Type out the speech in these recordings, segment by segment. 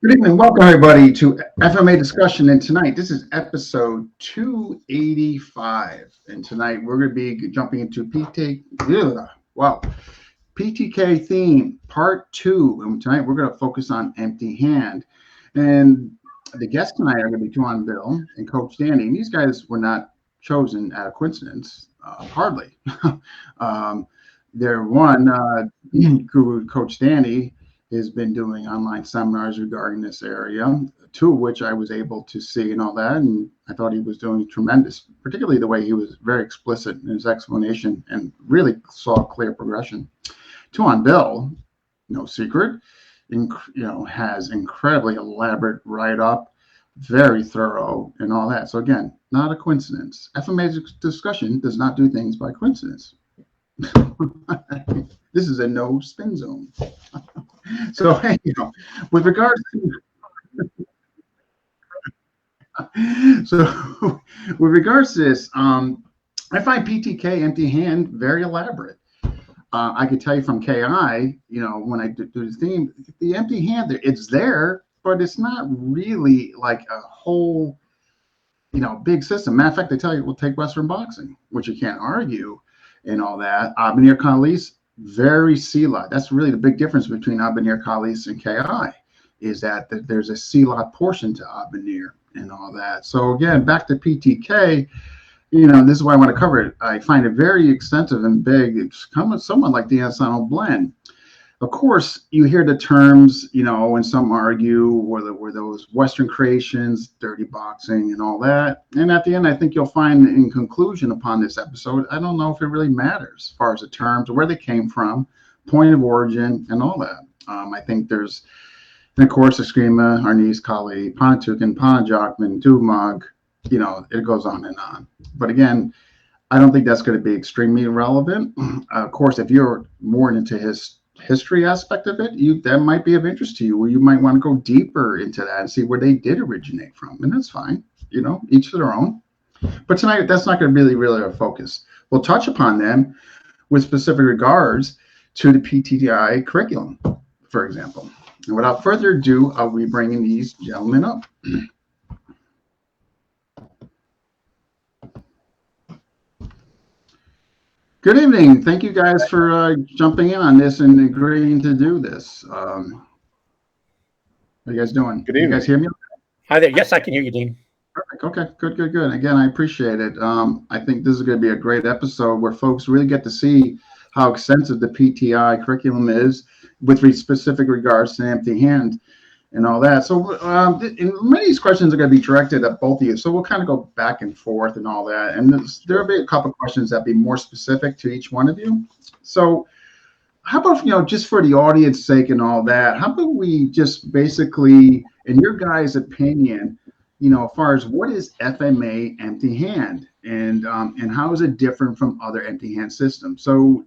Good evening. Welcome, everybody, to FMA discussion. And tonight, this is episode 285. And tonight, we're going to be jumping into PTK theme, part two. And tonight, we're going to focus on empty hand. And the guests tonight are going to be Tuhon Bill and Coach Danny. And these guys were not chosen at a coincidence, hardly. um, they're one, Guru Coach Danny has been doing online seminars regarding this area, two of which I was able to see and all that. And I thought he was doing tremendous, particularly the way he was very explicit in his explanation and really saw clear progression. Tuhon Bill, no secret, has incredibly elaborate write-up, very thorough and all that. So again, not a coincidence. FMA discussion does not do things by coincidence. This is a no spin zone. So, with regards to this, I find PTK empty hand very elaborate. I could tell you from KI, when I do the theme, the empty hand, it's there, but it's not really like a whole, big system. Matter of fact, they tell you, we'll take Western boxing, which you can't argue and all that. Abenir Khalis, very Silat. That's really the big difference between Abenir Khalis and KI, is that there's a Silat portion to Abenir and all that. So again, back to PTK, this is why I want to cover it. I find it very extensive and big. It's somewhat like the ensemble blend. Of course, you hear the terms, and some argue were those Western creations, dirty boxing, and all that. And at the end, I think you'll find in conclusion upon this episode, I don't know if it really matters as far as the terms, where they came from, point of origin, and all that. I think there's, and of course, Eskrima, Arnis, Kali, Panatukan, Panajakman, Dumog, it goes on and on. But again, I don't think that's going to be extremely relevant. Of course, if you're more into his history aspect of it, that might be of interest to you, where you might want to go deeper into that and see where they did originate from, and that's fine. Each to their own. But tonight, that's not going to be really our focus. We'll touch upon them with specific regards to the PTI curriculum, for example. And without further ado, I'll be bringing these gentlemen up. Good evening. Thank you guys for jumping in on this and agreeing to do this. How are you guys doing? Good evening. You guys hear me? Hi there. Yes, I can hear you, Dean. Perfect. Okay. Good. Again, I appreciate it. I think this is going to be a great episode where folks really get to see how extensive the PTI curriculum is with specific regards to empty hand and all that. So many of these questions are going to be directed at both of you. So we'll kind of go back and forth and all that. And there will be a couple of questions that be more specific to each one of you. So how about, just for the audience sake and all that, how about we just basically, in your guys' opinion, as far as what is FMA empty hand and how is it different from other empty hand systems? So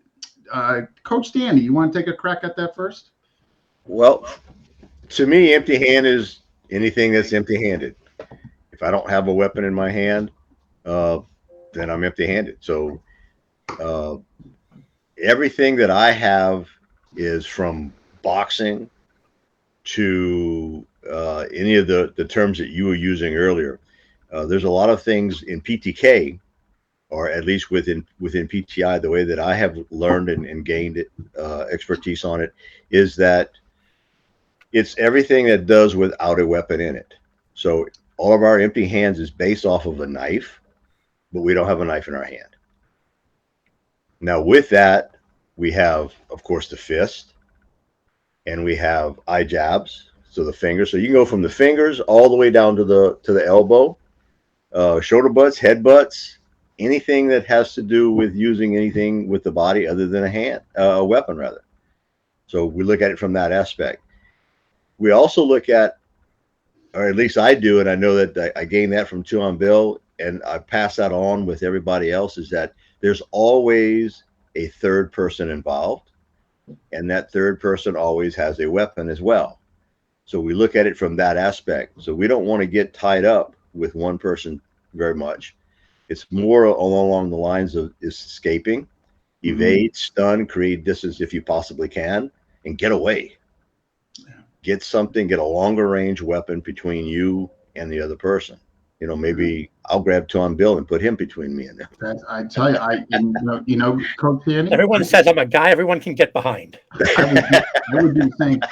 Coach Danny, you want to take a crack at that first? Well, to me, empty hand is anything that's empty-handed. If I don't have a weapon in my hand, then I'm empty-handed. So everything that I have is from boxing to any of the terms that you were using earlier. There's a lot of things in PTK, or at least within PTI, the way that I have learned and gained expertise on it is that it's everything that does without a weapon in it. So all of our empty hands is based off of a knife, but we don't have a knife in our hand. Now with that, we have, of course, the fist, and we have eye jabs, so the fingers. So you can go from the fingers all the way down to the elbow, shoulder butts, head butts, anything that has to do with using anything with the body other than a weapon rather. So we look at it from that aspect. We also look at, or at least I do, and I know that I gained that from Tuhon Bill, and I pass that on with everybody else, is that there's always a third person involved, and that third person always has a weapon as well. So we look at it from that aspect. So we don't want to get tied up with one person very much. It's more along the lines of escaping, evade, stun, create distance if you possibly can, and get away. get a longer range weapon between you and the other person. You know, maybe I'll grab Tuhon Bill and put him between me and them. I tell you, Coach Danny. Everyone says I'm a guy everyone can get behind. I would do the same.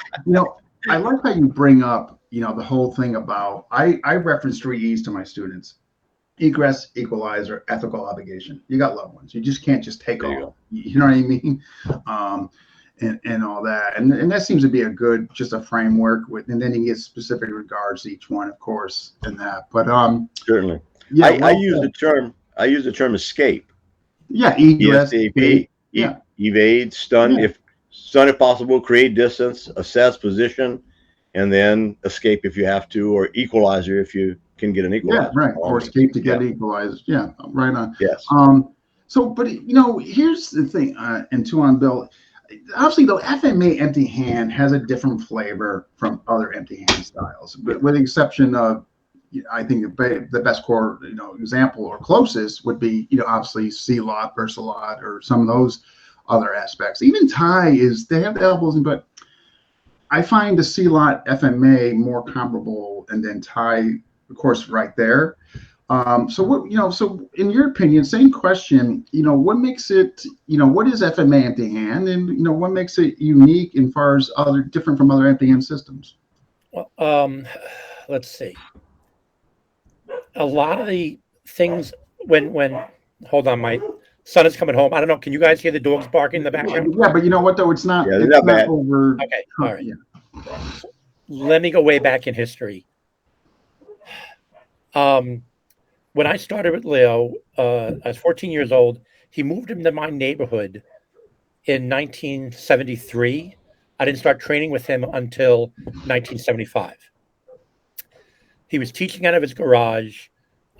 I like how you bring up, the whole thing about, I reference 3 E's to my students: egress, equalizer, ethical obligation. You got loved ones. You just can't just take all. You know what I mean? And all that. And that seems to be just a framework and then you get specific regards to each one, of course, in that. But certainly. Yeah, I use the term escape. Yeah, egress, ESAP, evade, stun, if possible, create distance, assess position, and then escape if you have to, or equalizer if you can get an equalizer. Yeah, right. Or escape to get equalized. Yeah, right on. Yes. So, but here's the thing, and Tuhon Bill, obviously, though, FMA empty hand has a different flavor from other empty hand styles, but with the exception of, I think the best core, example or closest would be, obviously Silat, Silat, or some of those other aspects. Even Thai they have the elbows, but I find the Silat FMA more comparable, and then Thai, of course, right there. So in your opinion, same question, what makes it, what is FMA empty hand, and, what makes it unique as far as different from other empty hand systems? Well, let's see. A lot of the things when hold on, my son is coming home. I don't know. Can you guys hear the dogs barking in the background? Yeah, but you know what, though? It's not, it's not bad. Over. Okay. All right. Yeah. Let me go way back in history. When I started with Leo, I was 14 years old. He moved him to my neighborhood in 1973. I didn't start training with him until 1975. He was teaching out of his garage.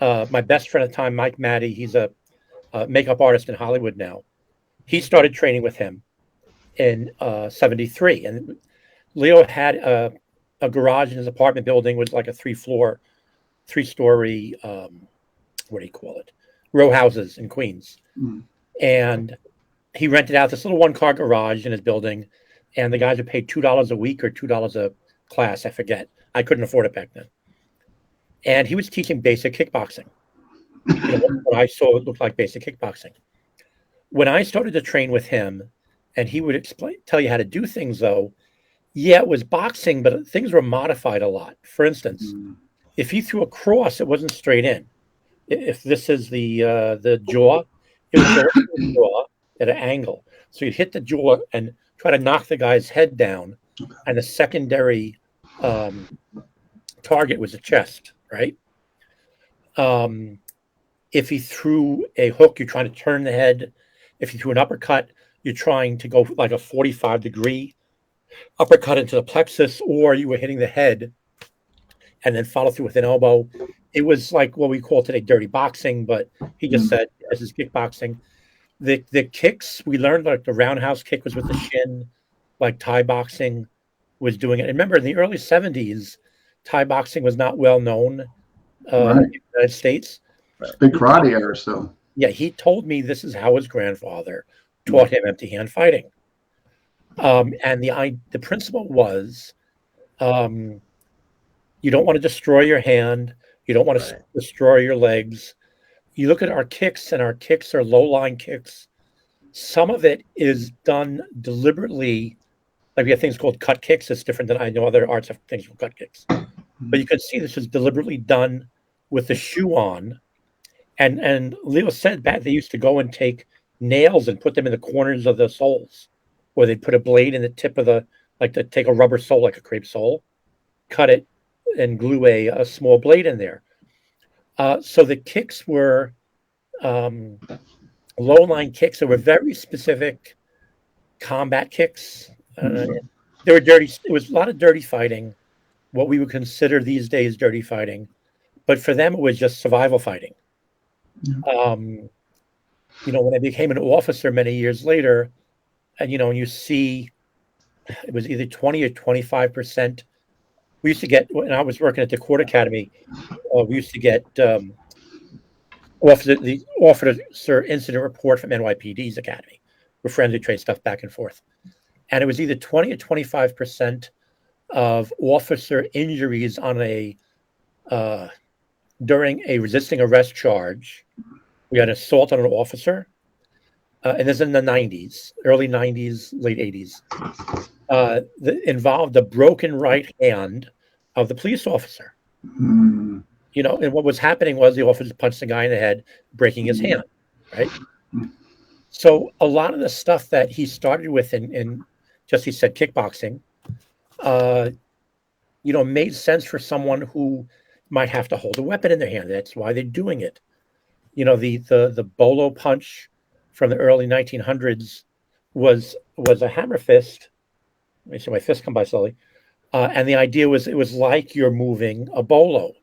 My best friend at the time, Mike Matty, he's a makeup artist in Hollywood now. He started training with him in 73. And Leo had a garage in his apartment building. It was like a 3-story, what do you call it? Row houses in Queens. Mm. And he rented out this little 1-car garage in his building. And the guys would pay $2 a week or $2 a class. I forget. I couldn't afford it back then. And he was teaching basic kickboxing. What I saw, it looked like basic kickboxing. When I started to train with him, and he would tell you how to do things, though, it was boxing, but things were modified a lot. For instance, if he threw a cross, it wasn't straight in. If this is the jaw, it would go into the jaw at an angle. So you'd hit the jaw and try to knock the guy's head down, and the secondary target was the chest, right? If he threw a hook, you're trying to turn the head. If he threw an uppercut, you're trying to go like a 45-degree uppercut into the plexus, or you were hitting the head and then follow through with an elbow. It was like what we call today dirty boxing, but he just said this is kickboxing. The kicks, we learned like the roundhouse kick was with the shin, like Thai boxing was doing it. And remember, in the early 70s, Thai boxing was not well known in the United States. Big karate era, so. Yeah, he told me this is how his grandfather taught him empty hand fighting. And the principle was you don't want to destroy your hand. You don't want to destroy your legs. You look at our kicks, and our kicks are low-line kicks. Some of it is done deliberately. Like we have things called cut kicks. It's different than I know other arts have things called cut kicks. But you can see this is deliberately done with the shoe on. And Leo said back they used to go and take nails and put them in the corners of the soles, or they'd put a blade in the tip of to take a rubber sole, like a crepe sole, cut it, and glue a small blade in there. So the kicks were low-line kicks. They were very specific combat kicks. They were dirty. It was a lot of dirty fighting, what we would consider these days dirty fighting. But for them, it was just survival fighting. When I became an officer many years later, and you see it was either 20 or 25%. We used to get, when I was working at the Court Academy, we used to get the officer incident report from NYPD's academy. We're friends who trade stuff back and forth. And it was either 20 or 25% of officer injuries on during a resisting arrest charge. We had assault on an officer, and this is in the 90s, early 90s, late 80s. That involved the broken right hand of the police officer. Mm. And what was happening was the officer punched the guy in the head, breaking his hand, right? So a lot of the stuff that he started with in just, he said, kickboxing, made sense for someone who might have to hold a weapon in their hand. That's why they're doing it. The bolo punch from the early 1900s was a hammer fist. Let me see my fist come by slowly. And the idea was it was like you're moving a bolo.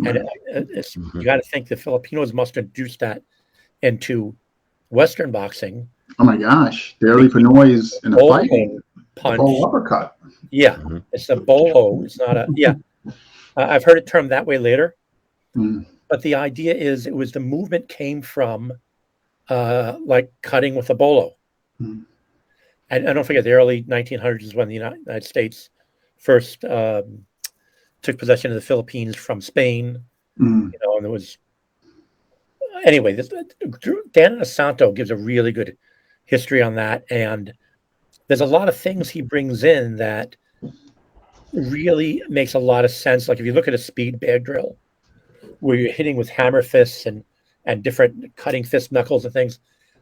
And you got to think the Filipinos must have introduced that into Western boxing. Oh my gosh, the early Pinoys in a fight, punch, bolo uppercut. Yeah, it's a bolo. It's not a I've heard it termed that way later, but the idea is it was the movement came from like cutting with a bolo. And don't forget, the early 1900s is when the United States first took possession of the Philippines from Spain. And there was anyway. Dan Inosanto gives a really good history on that, and there's a lot of things he brings in that really makes a lot of sense. Like if you look at a speed bear drill, where you're hitting with hammer fists and different cutting fist knuckles and things,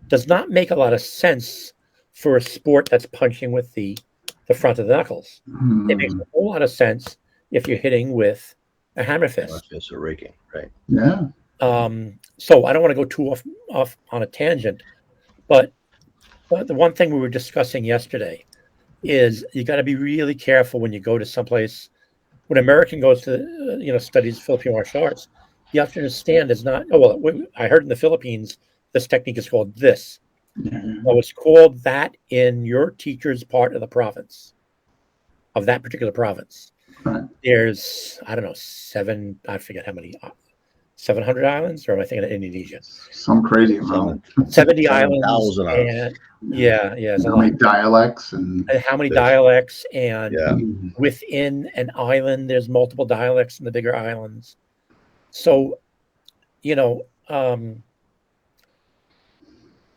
does not make a lot of sense for a sport that's punching with the front of the knuckles. It makes a whole lot of sense if you're hitting with a hammer fist. It's a raking, right? Yeah. So I don't want to go too off on a tangent, but the one thing we were discussing yesterday is you got to be really careful when you go to someplace. When an American goes to studies Philippine martial arts, you have to understand it's not. Oh well, I heard in the Philippines this technique is called this. Well, it's called that in your teacher's part of the province, of that particular province. Right. There's, I don't know, I forget how many, 700 islands, or am I thinking of Indonesia? Some crazy amount. 70 islands. And, how many dialects and how many dialects, and within an island, there's multiple dialects in the bigger islands. So, you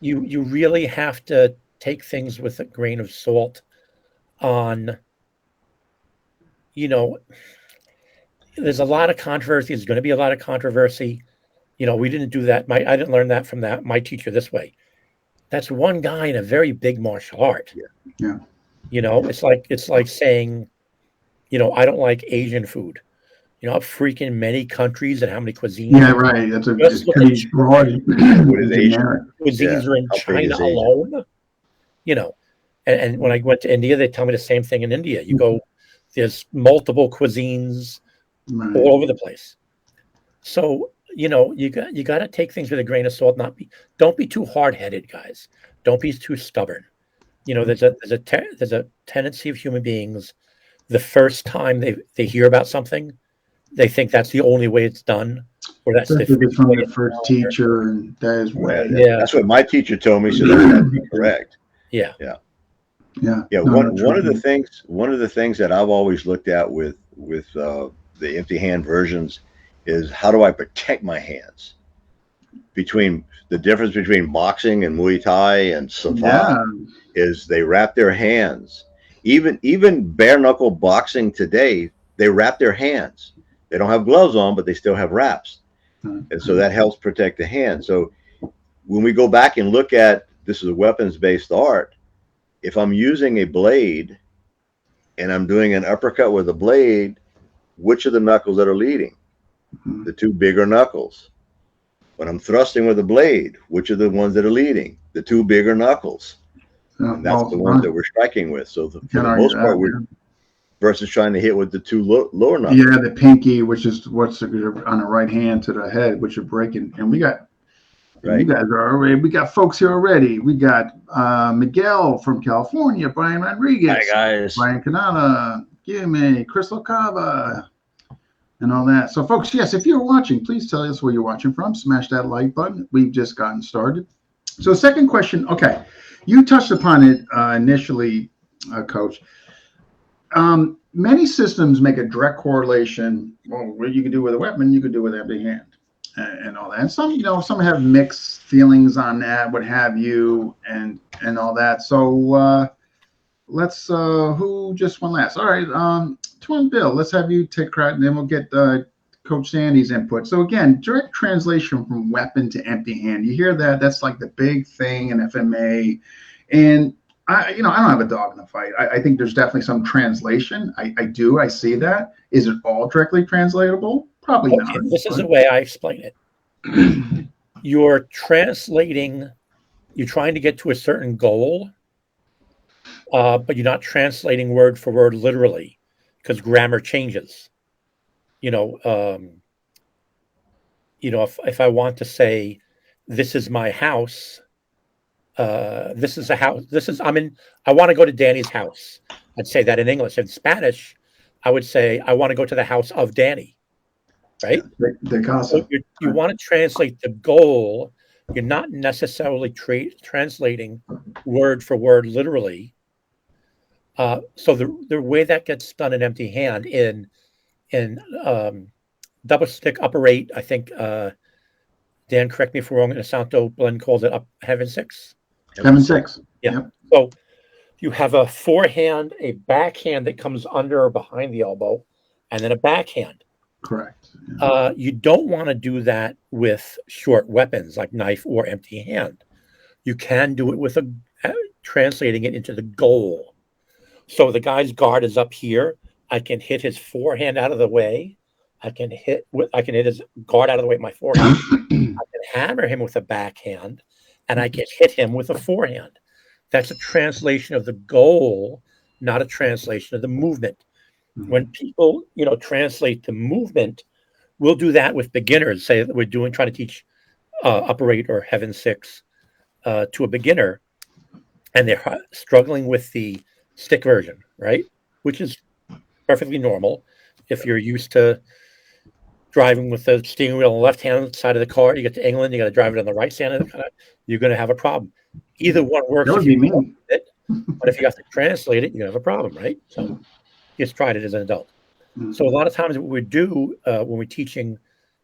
really have to take things with a grain of salt on, there's a lot of controversy. There's going to be a lot of controversy. We didn't do that. I didn't learn that from my teacher this way. That's one guy in a very big martial art. Yeah. It's like saying, I don't like Asian food. Freaking many countries and how many cuisines. Yeah, right. That's it's pretty broad. What is Asian? Cuisines are in China alone. And when I went to India, they tell me the same thing in India. You go, there's multiple cuisines all over the place. So, you got to take things with a grain of salt. Don't be too hard-headed, guys. Don't be too stubborn. There's a tendency of human beings. The first time they hear about something, they think that's the only way it's done, or that's from their first teacher, and that is right. That's what my teacher told me. So that's correct. Yeah. One of the things that I've always looked at with the empty hand versions is how do I protect my hands? Between the difference between boxing and Muay Thai and Silat is they wrap their hands. Even bare knuckle boxing today, they wrap their hands. They don't have gloves on, but they still have wraps. And so that helps protect the hand. So when we go back and look at, this is a weapons-based art, if I'm using a blade and I'm doing an uppercut with a blade, which of the knuckles that are leading? The two bigger knuckles. When I'm thrusting with a blade, which are the ones that are leading? The two bigger knuckles. And that's the ones that we're striking with. So for the most part, we're versus trying to hit with the two lower knuckles. Yeah, the pinky, which is what's on the right hand to the head, which are breaking. And we got, you guys are already. We got folks here already. We got Miguel from California, Brian Rodriguez, hi guys, Brian Canada, Gimme, Chris Locava, and all that. So, folks, yes, if you're watching, please tell us where you're watching from. Smash that like button. We've just gotten started. So, second question. Okay, you touched upon it initially, Coach. many systems make a direct correlation. Well, what you can do with a weapon, you can do with empty hand, and all that. And some have mixed feelings on that, what have you, and all that. So let's who just won last? All right, Twin Bill. Let's have you take credit, and then we'll get Coach Sandy's input. So again, direct translation from weapon to empty hand. You hear that? That's like the big thing in FMA, and I don't have a dog in the fight. I think there's definitely some translation. I see that. Is it all directly translatable? Probably not. This is the way I explain it. You're translating, you're trying to get to a certain goal, but you're not translating word for word literally because grammar changes. If I want to say, this is my house, this is a house. I want to go to Danny's house. I'd say that in English. In Spanish, I would say, I want to go to the house of Danny. Right? The casa. So you want to translate the goal. You're not necessarily translating word for word literally. So the way that gets done in empty hand in double stick upper 8, I think Dan, correct me if I'm wrong, Asanto Blend calls it up heaven 6. Heaven 6. Yeah. Yep. So you have a forehand, a backhand that comes under or behind the elbow, and then a backhand. Correct. Yeah. You don't want to do that with short weapons like knife or empty hand. You can do it with translating it into the goal. So the guy's guard is up here. I can hit his forehand out of the way. I can hit his guard out of the way with my forehand. I can hammer him with a backhand, and I can hit him with a forehand. That's a translation of the goal, not a translation of the movement. Mm-hmm. When people, translate the movement, we'll do that with beginners. Say that we're trying to teach upper 8 or heaven 6 to a beginner, and they're struggling with the stick version, right? Which is perfectly normal. If you're used to driving with the steering wheel on the left-hand side of the car, you get to England, you got to drive it on the right side of the car, you're going to have a problem. Either one works. That would be me. But if you have to translate it, you have a problem, right? So just tried it as an adult. Mm-hmm. So a lot of times what we do when we're teaching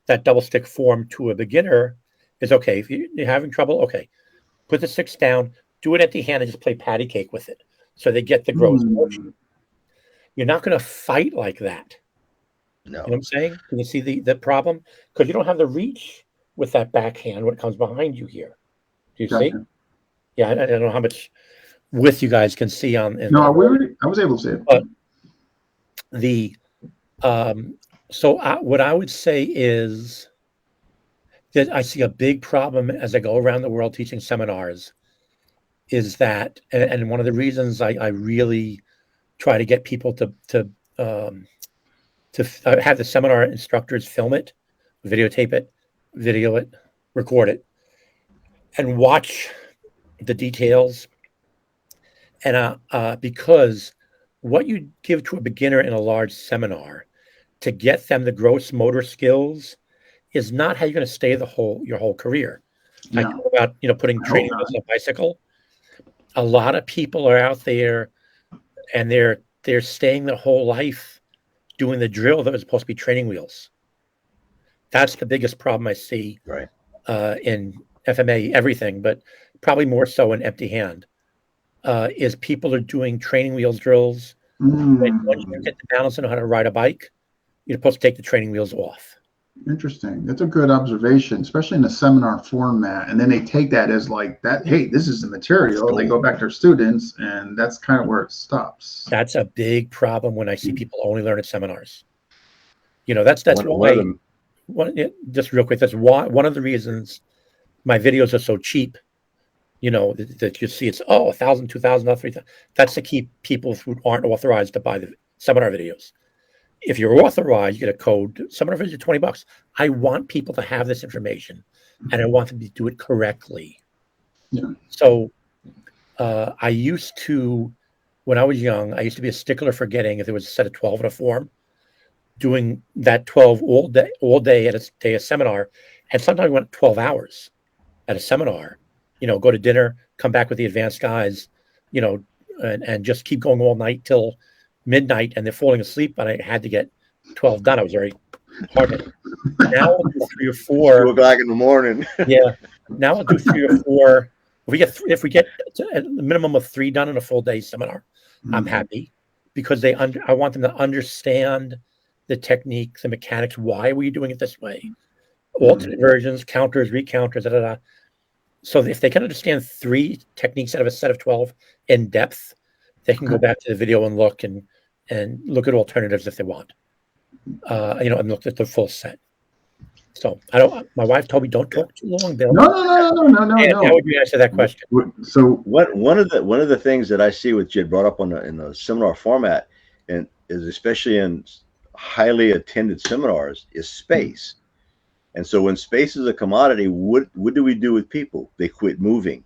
that double stick form to a beginner is, okay, if you're having trouble, okay, put the sticks down, do it empty hand and just play patty cake with it. So they get the gross motion. You're not going to fight like that. No. You know what I'm saying? Can you see the problem? Because you don't have the reach with that backhand when it comes behind you here. Do you see? Yeah, I don't know how much width you guys can see on. No, I was able to see it. But what I would say is that I see a big problem as I go around the world teaching seminars is that, and one of the reasons I really try to get people to have the seminar instructors film it, videotape it, video it, record it, and watch the details. And because what you give to a beginner in a large seminar to get them the gross motor skills is not how you're going to stay your whole career. No. I talk about putting training wheels on a bicycle. A lot of people are out there and they're staying their whole life doing the drill that was supposed to be training wheels. That's the biggest problem I see in FMA, everything, but probably more so in empty hand, is people are doing training wheels drills. And once you get the balance and know how to ride a bike, you're supposed to take the training wheels off. Interesting. That's a good observation, especially in a seminar format. And then they take that as like that, hey, this is the material. They go back to their students, and that's kind of where it stops. That's a big problem when I see people only learn at seminars. That's why. Just real quick, that's why one of the reasons my videos are so cheap. That you see it's $1,000, $2,000, $3,000. That's to keep people who aren't authorized to buy the seminar videos. If you're authorized, you get a code. Seminar videos are $20. I want people to have this information, and I want them to do it correctly. Yeah. So I used to, when I was young, I used to be a stickler for getting, if there was a set of 12 in a form, doing that 12 all day at a seminar, and sometimes I went 12 hours at a seminar. Go to dinner, come back with the advanced guys, and just keep going all night till midnight and they're falling asleep, but I had to get 12 done. I was very hard. Now I'll do 3 or 4. 2 o'clock in the morning. Yeah. Now I'll do 3 or 4. If we get to a minimum of 3 done in a full day seminar, I'm happy, because I want them to understand the techniques, the mechanics. Why were you doing it this way? Alternate versions, counters, recounters, da, da, da. So if they can understand 3 techniques out of a set of 12 in depth, they can go back to the video and look look at alternatives if they want, and look at the full set. So my wife told me don't talk too long, Bill. No. How would you answer that question? So one of the things that I see, which you had brought up in the seminar format, and is especially in highly attended seminars, is space. And so when space is a commodity, what do we do with people? They quit moving.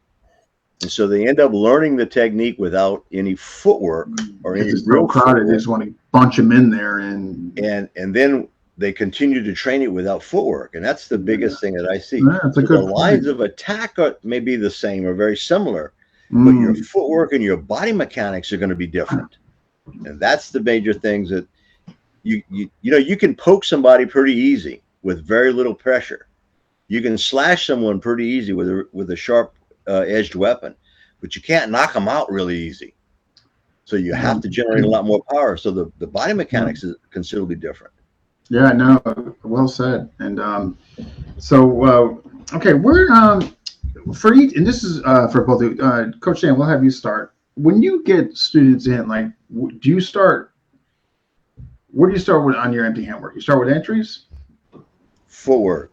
And so they end up learning the technique without any footwork or any real crowded. They just want to bunch them in there and then they continue to train it without footwork. And that's the biggest thing that I see. Yeah, that's a good the lines of attack may be the same or very similar, but your footwork and your body mechanics are going to be different. And that's the major things that you can poke somebody pretty easy with very little pressure. You can slash someone pretty easy with a sharp edged weapon, but you can't knock them out really easy. So you have to generate a lot more power. So the body mechanics is considerably different. Yeah, no, well said. And okay, we're for each, and this is for both of you. Coach Dan, we'll have you start. When you get students in, like, where do you start with on your empty hand work? You start with entries? Footwork.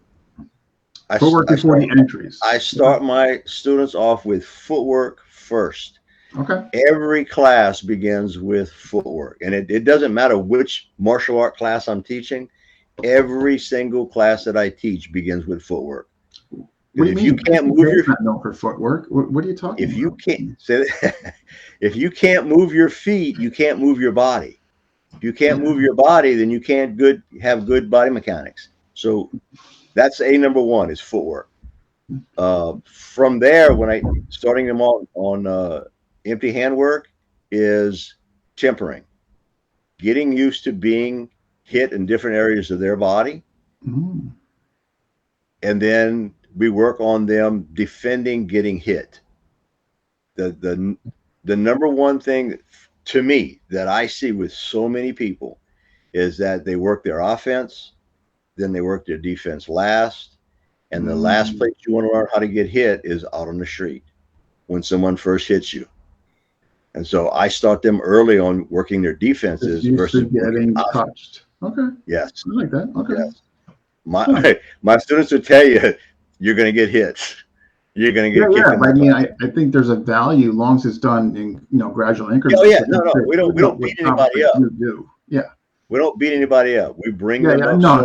Footwork before the entries. I start my students off with footwork first. Okay. Every class begins with footwork, and it doesn't matter which martial art class I'm teaching. Every single class that I teach begins with footwork. If you can't move your feet, for footwork, what are you talking about? If you can't move your feet, you can't move your body. If you can't move your body, then you can't have good body mechanics. So that's number 1 is footwork. From there, starting them on empty hand work is tempering, getting used to being hit in different areas of their body. And then we work on them defending getting hit. The number 1 thing to me that I see with so many people is that they work their offense, then they work their defense last. And the last place you want to learn how to get hit is out on the street when someone first hits you. And so I start them early on working their defenses versus getting touched. Okay. Yes. I like that. Okay. Yes. My students will tell you, you're going to get hits. You're going to get kicked. I mean, I think there's a value, long as it's done in gradual increments. Oh yeah, no, we don't beat anybody up. You do. Yeah. We don't beat anybody up. We bring them up. No.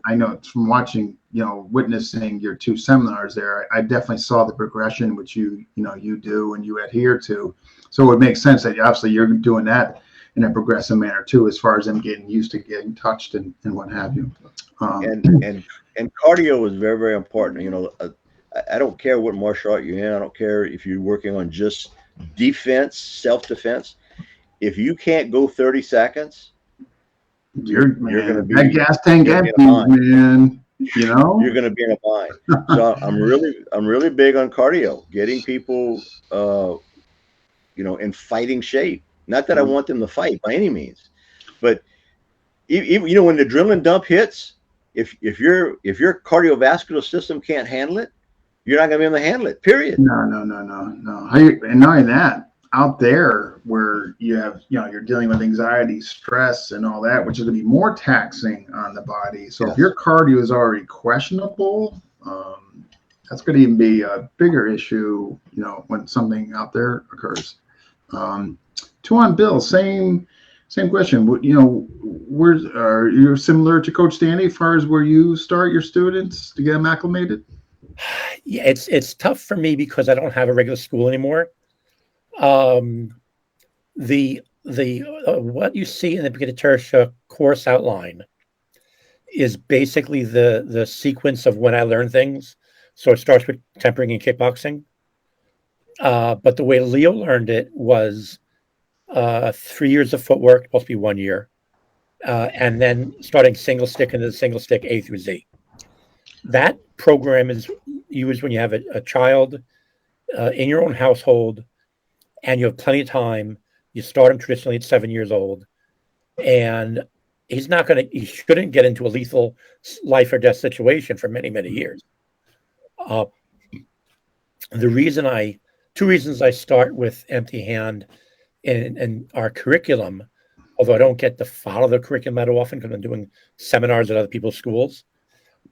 I know it's from watching, witnessing your 2 seminars there. I definitely saw the progression which you do and you adhere to. So it makes sense that obviously you're doing that in a progressive manner too, as far as them getting used to getting touched and what have you. And cardio is very, very important. I don't care what martial art you're in. I don't care if you're working on just defense, self-defense. If you can't go 30 seconds, you're going to be that gas tank empty, man. You're going to be in a bind. So I'm really big on cardio, getting people, in fighting shape. Not that I want them to fight by any means, but even when the adrenaline dump hits, if your cardiovascular system can't handle it, you're not going to be able to handle it. Period. No. And not only that, out there where you have, you're dealing with anxiety, stress, and all that, which is going to be more taxing on the body. So if your cardio is already questionable, that's going to even be a bigger issue, when something out there occurs. Tuhon, Bill, same question. Are you similar to Coach Danny as far as where you start your students to get them acclimated? Yeah, it's tough for me because I don't have a regular school anymore. The what you see in the beginning tertia course outline is basically the sequence of when I learn things. So it starts with tempering and kickboxing. But the way Leo learned it was 3 years of footwork, supposed to be 1 year, and then starting single stick into the single stick A through Z. That program is used when you have a child in your own household and you have plenty of time. You start him traditionally at 7 years old, and he shouldn't get into a lethal life or death situation for many, many years. Two reasons I start with empty hand in our curriculum, although I don't get to follow the curriculum that often because I'm doing seminars at other people's schools.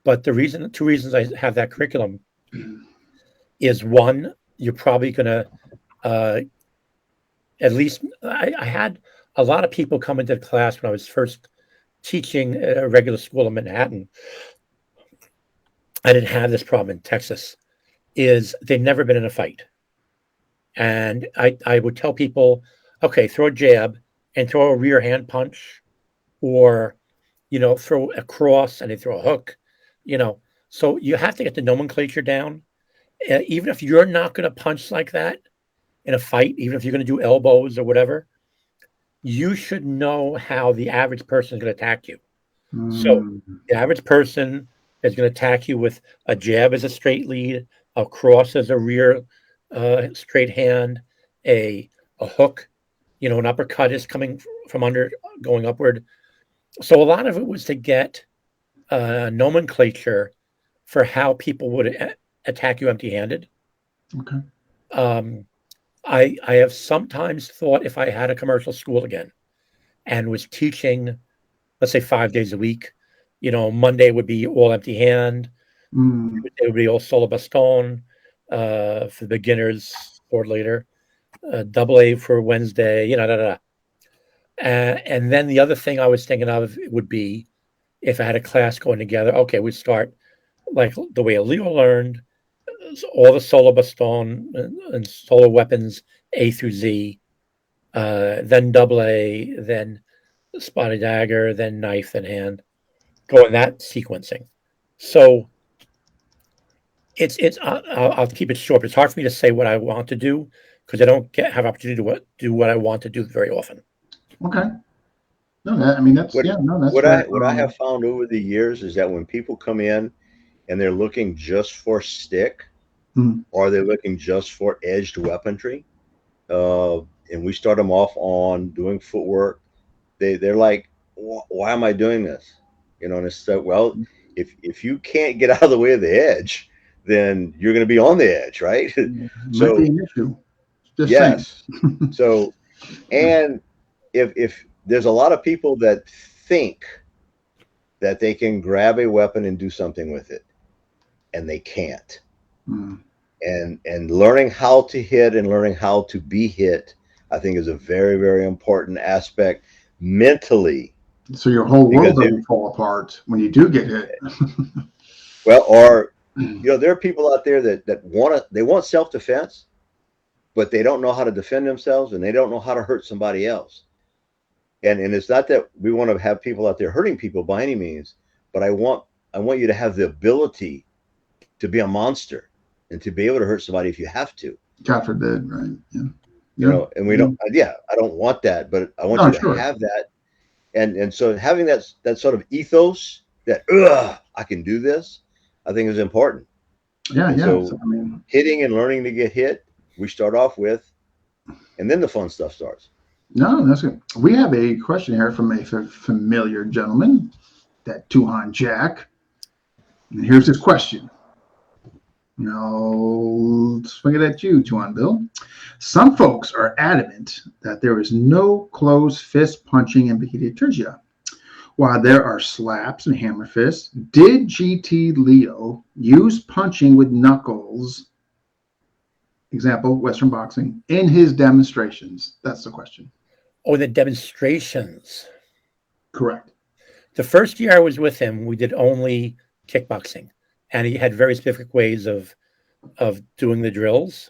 But two reasons I have that curriculum is, one, you're probably going to, at least I had a lot of people come into the class when I was first teaching at a regular school in Manhattan. I didn't have this problem in Texas, is they've never been in a fight. And I would tell people, okay, throw a jab and throw a rear hand punch, or, throw a cross and they throw a hook, So you have to get the nomenclature down. Even if you're not going to punch like that in a fight, even if you're going to do elbows or whatever, you should know how the average person is going to attack you. So the average person is going to attack you with a jab as a straight lead, a cross as a rear straight hand, a hook, an uppercut is coming from under, going upward. So a lot of it was to get nomenclature for how people would attack you empty-handed. Okay. I have sometimes thought, if I had a commercial school again and was teaching, let's say 5 days a week, Monday would be all empty hand, it would be all solo baston for the beginners or later, double A for Wednesday, and then the other thing I was thinking of would be, if I had a class going together, okay, we'd start like the way Leo learned, all the solo baston and solo weapons A through Z, then double A, then spotted dagger, then knife, then hand, go in that sequencing. So I'll keep it short, but it's hard for me to say what I want to do because I don't have opportunity to do what I want to do very often. Okay. No, that's what I have found over the years is that when people come in and they're looking just for stick, or they're looking just for edged weaponry, and we start them off on doing footwork, they're like, why am I doing this? And it's like, well, if you can't get out of the way of the edge, then you're going to be on the edge, right? So might be an issue. Just yes. So, and if there's a lot of people that think that they can grab a weapon and do something with it, and they can't. And learning how to hit and learning how to be hit, I think, is a very, very important aspect mentally. So your whole world doesn't fall apart when you do get hit. Well, or there are people out there that want self-defense, but they don't know how to defend themselves and they don't know how to hurt somebody else. And it's not that we want to have people out there hurting people by any means, but I want you to have the ability to be a monster and to be able to hurt somebody if you have to. God forbid, right? Yeah. And we don't. Yeah, I don't want that, but I want you to have that. And so having that sort of ethos that I can do this, I think is important. Yeah, yeah. So hitting and learning to get hit, we start off with, and then the fun stuff starts. No, that's good. We have a question here from a familiar gentleman, that Tuhon Jack. And here's his question. Swing it at you, Tuhon Bill. Some folks are adamant that there is no closed fist punching in Pedagogy, while there are slaps and hammer fists. Did GT Leo use punching with knuckles, example, Western boxing, in his demonstrations? That's the question. Oh, the demonstrations. Correct. The first year I was with him, we did only kickboxing, and he had very specific ways of doing the drills.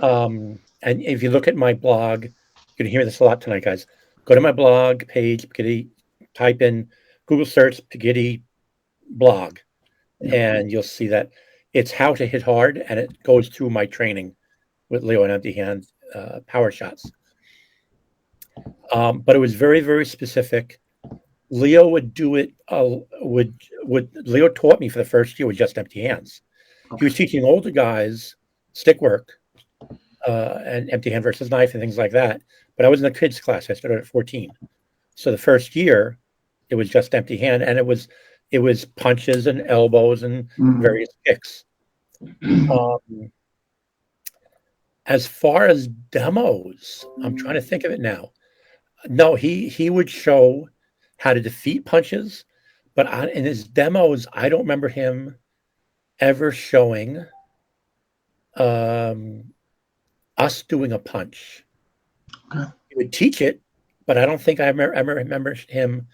And if you look at my blog, you're going to hear this a lot tonight, guys. Go to my blog page, type in Google search Pedagogy blog, and you'll see that it's how to hit hard, and it goes through my training with Leo and empty hand power shots. But it was very, very specific. Leo would do it. Leo taught me for the first year with just empty hands. Okay. He was teaching older guys stick work and empty hand versus knife and things like that. But I was in the kids class. I started at 14. So the first year, it was just empty hand, and it was punches and elbows and various kicks. As far as demos, I'm trying to think of it now. No, he would show how to defeat punches, but in his demos, I don't remember him ever showing us doing a punch. Okay. He would teach it, but I don't think I remember him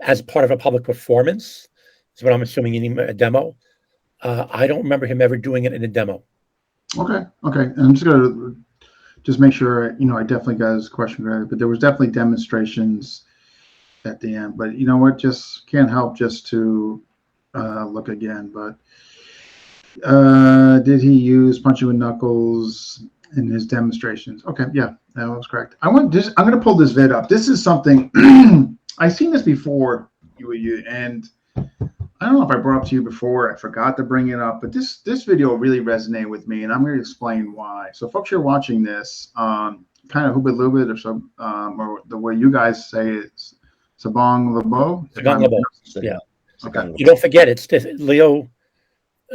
as part of a public performance. Is what I'm assuming in a demo. I don't remember him ever doing it in a demo. Okay. And I'm just gonna make sure I definitely got his question right. But there was definitely demonstrations at the end. But you know what? Just can't help just to look again. But did he use punching with knuckles in his demonstrations? Okay, yeah, that was correct. I'm going to pull this vid up. This is something I've seen this before, and I don't know if I brought up to you before. I forgot to bring it up, but this video really resonated with me, and I'm going to explain why. So, folks, you're watching this, kind of hoobit loobit, or so, or the way you guys say it, Sabong Labo. Sabong Labo. Yeah. Okay. You don't forget, it's Leo.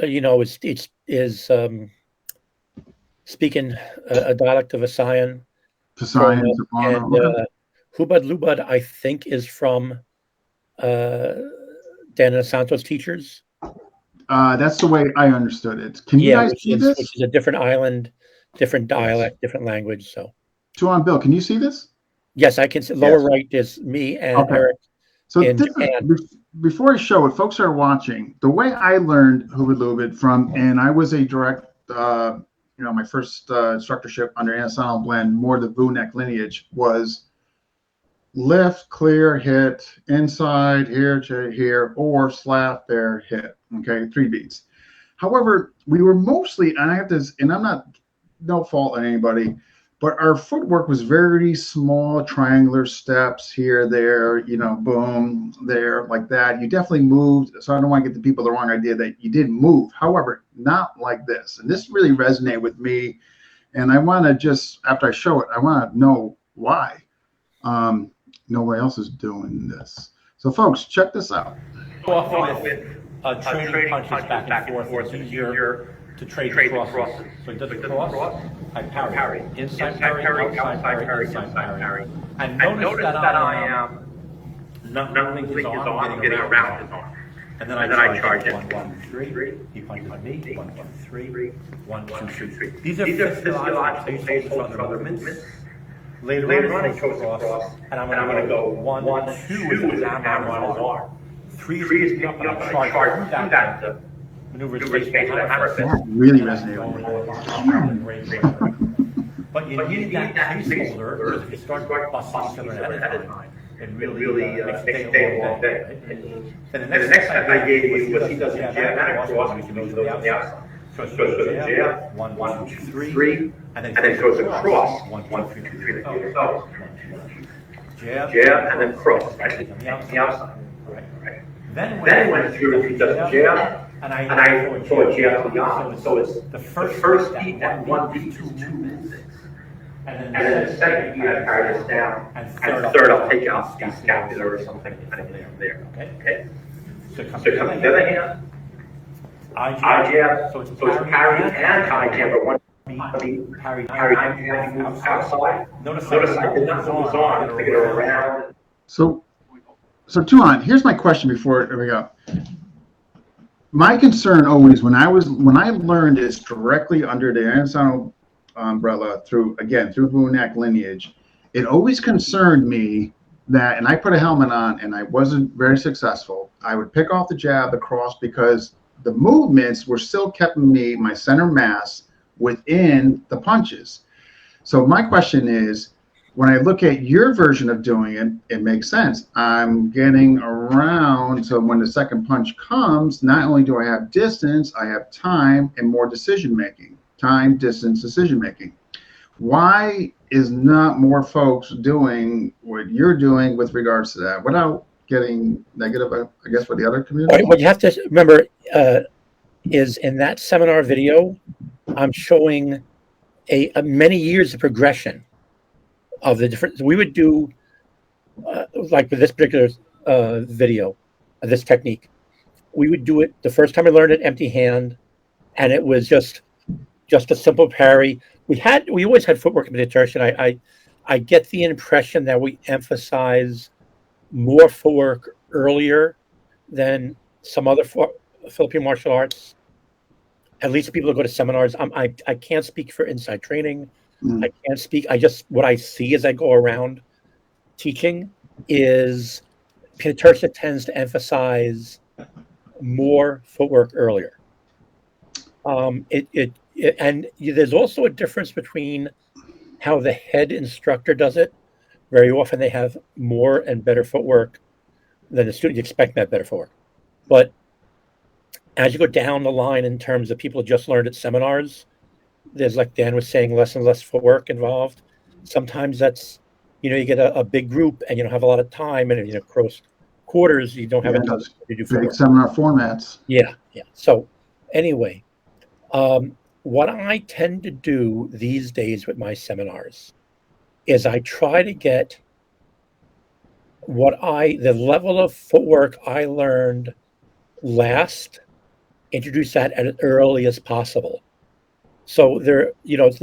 Is speaking a dialect of Visayan. Visayan, and Hubad Lubad, I think, is from Dan Santos teachers. That's the way I understood it. Can you guys see this? Which is a different island, different dialect, different language. So, Tuhon, Bill, can you see this? Yes, I can see. Lower right is me and Eric. So before I show it, folks are watching. The way I learned Hubad Lubid from, and I was a direct, my first instructorship under Anasano Blend, more the V-neck lineage, was lift, clear, hit, inside, here to here, or slap, there, hit. Okay, 3 beats. However, we were mostly, and I have this, and I'm not, no fault on anybody, but our footwork was very small, triangular steps here, there, boom, there, like that. You definitely moved. So I don't want to get the people the wrong idea that you didn't move. However, not like this. And this really resonated with me. And I want to just, after I show it, I want to know why nobody else is doing this. So folks, check this out. Trading punches back and forth. It's easier to trade crosses. So it does a cross, I parry. Inside parry, outside parry, inside parry. And notice that I am not moving his arm, I'm getting around his arm. And then I charge it. 1, 2, 3. He punches me. 1, 2, 3. 1, 2, 3. These are physiological placeholders for other movements. Later on, it goes across, and I'm going to go 1, 2 with his hammer on his arm. 3 is picking up, and I charge through that. Maneuver space hammer fist. That really resonated with me. But you need that placeholder, because if you start busting each other ahead of time, it really makes the day a long day. Right? Then the next step I gave you was he does a jab and a cross, which goes to the outside. So it goes to the jab, 1, 2, 3, and then it goes across, 1, 2, 3, jab, and then cross, right? The outside. Right. Then when through, he does jab, and I throw a jab to the arm. So it's the first beat at 1 beat, 2 movements. And then the second beat, I carry this down. And third, I'll take out the scapular or something from there. Okay? So come to the other hand. I jab. So it's parry and I jab, but 1 beat, parry outside. Notice I did not move his arm to get around. So Tuhon, here's my question before we go. My concern always when I learned this directly under the Anasano umbrella through V-neck lineage, it always concerned me that, and I put a helmet on and I wasn't very successful. I would pick off the jab, the cross, because the movements were still keeping my center mass within the punches. So my question is, when I look at your version of doing it, it makes sense. I'm getting around, so when the second punch comes, not only do I have distance, I have time and more decision making. Time, distance, decision making. Why is not more folks doing what you're doing with regards to that without getting negative, I guess, for the other community? What you have to remember is in that seminar video, I'm showing a many years of progression of the different. We would do like with this particular video, this technique. We would do it the first time I learned it empty hand, and it was just a simple parry. We always had footwork meditation. I get the impression that we emphasize more footwork earlier than some other Philippine martial arts. At least people who go to seminars. I can't speak for inside training. I can't speak. What I see as I go around teaching is Terrell tends to emphasize more footwork earlier. And there's also a difference between how the head instructor does it. Very often they have more and better footwork than the student. You expect that better footwork. But as you go down the line in terms of people who just learned at seminars, there's, like Dan was saying, less and less footwork involved. Sometimes that's, you get a big group and you don't have a lot of time, and close quarters, you don't have a ton to do footwork. Big seminar formats. Yeah. So anyway, what I tend to do these days with my seminars is I try to get the level of footwork I learned last, introduce that as early as possible. So there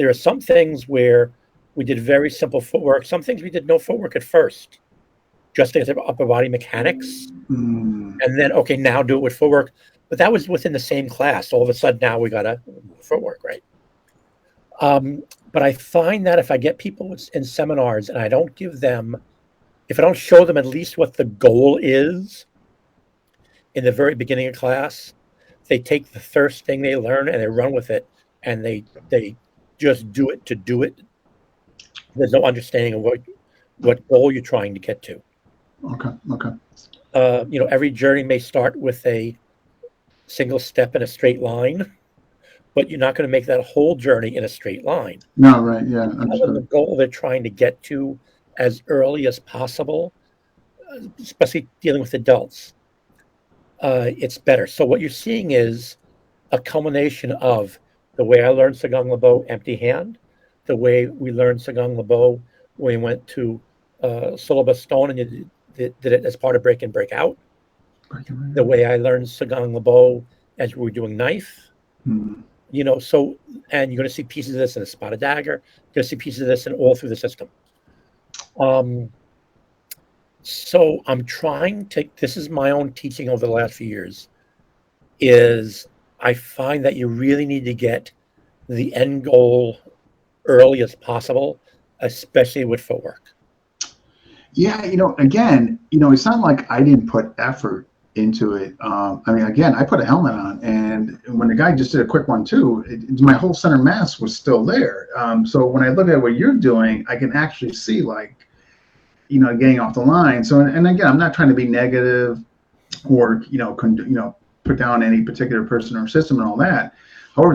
are some things where we did very simple footwork. Some things we did no footwork at first, just to get the upper body mechanics. And then, okay, now do it with footwork. But that was within the same class. All of a sudden now we got a footwork, right? But I find that if I get people in seminars and I don't give them, if I don't show them at least what the goal is in the very beginning of class, they take the first thing they learn and they run with it, and they just do it to do it. There's no understanding of what goal you're trying to get to. Okay. Every journey may start with a single step in a straight line, but you're not going to make that whole journey in a straight line. No, right, yeah. Understood. The goal they're trying to get to as early as possible, especially dealing with adults, it's better. So what you're seeing is a culmination of the way I learned Sagang Labo empty hand, the way we learned Sagang Labo when we went to syllabus stone and you did it as part of break in, break out. The way I learned Sagang Labo as we were doing knife. So, and you're going to see pieces of this in a spotted dagger. You're going to see pieces of this in all through the system. So I'm trying to, this is my own teaching over the last few years, is I find that you really need to get the end goal early as possible, especially with footwork. Yeah, again, it's not like I didn't put effort into it. Again, I put a helmet on, and when the guy just did a quick one too, my whole center mass was still there. So when I look at what you're doing, I can actually see, like, getting off the line. So, and again, I'm not trying to be negative or put down any particular person or system and all that. However,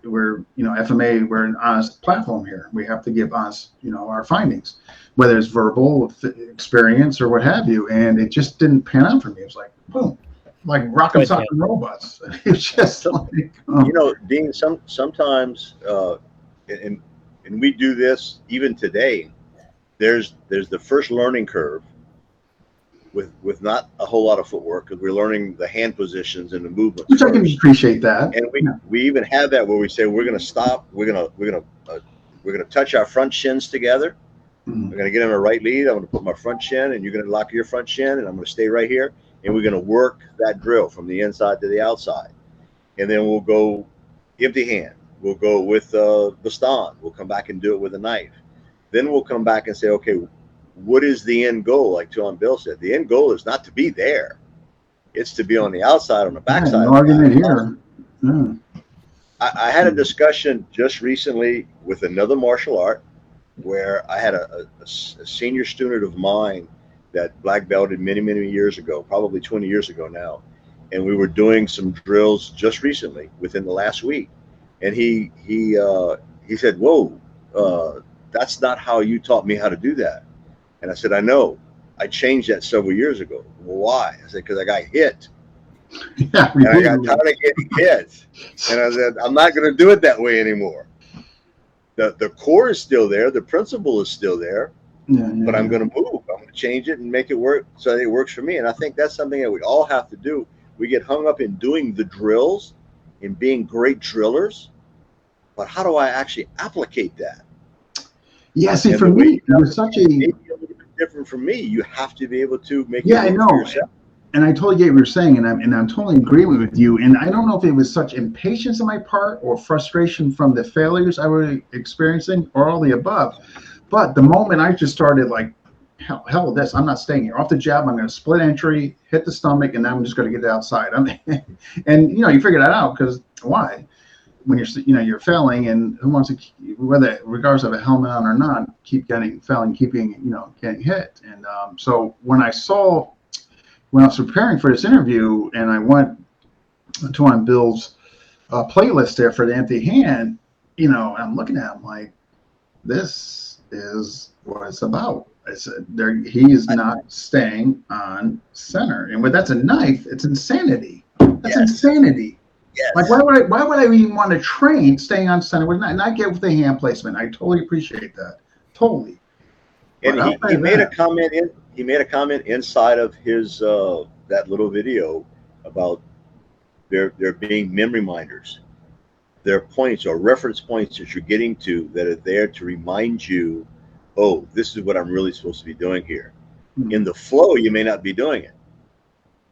we're FMA, we're an honest platform here. We have to give honest our findings, whether it's verbal experience or what have you. And it just didn't pan out for me. It was like boom, like rock'em sock'em robots. It's just like Dean, sometimes and we do this even today. There's the first learning curve with not a whole lot of footwork, because we're learning the hand positions and the movements. Which first. I can appreciate that. And we even have that where we say we're going to stop. We're going to touch our front shins together. We're going to get in a right lead. I'm going to put my front shin, and you're going to lock your front shin, and I'm going to stay right here. And we're going to work that drill from the inside to the outside. And then we'll go empty hand. We'll go with the baston. We'll come back and do it with a knife. Then we'll come back and say, okay, what is the end goal? Like Tuhon Bill said, the end goal is not to be there. It's to be on the outside, on the backside. No argument here. Yeah. I had a discussion just recently with another martial art where I had a senior student of mine that black belted many, many years ago, probably 20 years ago now. And we were doing some drills just recently within the last week. And he said, whoa, that's not how you taught me how to do that. And I said, I know. I changed that several years ago. Well, why? I said, because I got hit. Yeah, And I got tired of getting hit. And I said, I'm not going to do it that way anymore. The core is still there. The principle is still there. But I'm going to move. I'm going to change it and make it work so that it works for me. And I think that's something that we all have to do. We get hung up in doing the drills and being great drillers. But how do I actually applicate that? Yeah, see, for me, it was such a maybe a little bit different from me. You have to be able to make yeah, it I know. for yourself. And I totally get what you're saying, and I'm totally in agreement with you. And I don't know if it was such impatience on my part or frustration from the failures I was experiencing, or all the above. But the moment I just started like, hell with this, I'm not staying here. Off the jab, I'm going to split entry, hit the stomach, and then I'm just going to get it outside. And you figure that out, because why? When you're failing, and who wants to, whether regardless of a helmet on or not, keep failing, getting hit. And so when I was preparing for this interview, and I went to on Bill's playlist there for the empty hand, and I'm looking at him like, this is what it's about. I said, he is not staying on center, and when that's a knife, it's insanity. That's insanity. Yes. Like, why would I even want to train staying on center with not get with the hand placement? I totally appreciate that. Totally. And he made a comment inside of his that little video about there being memory minders. There are points or reference points that you're getting to that are there to remind you, oh, this is what I'm really supposed to be doing here. Mm-hmm. In the flow, you may not be doing it,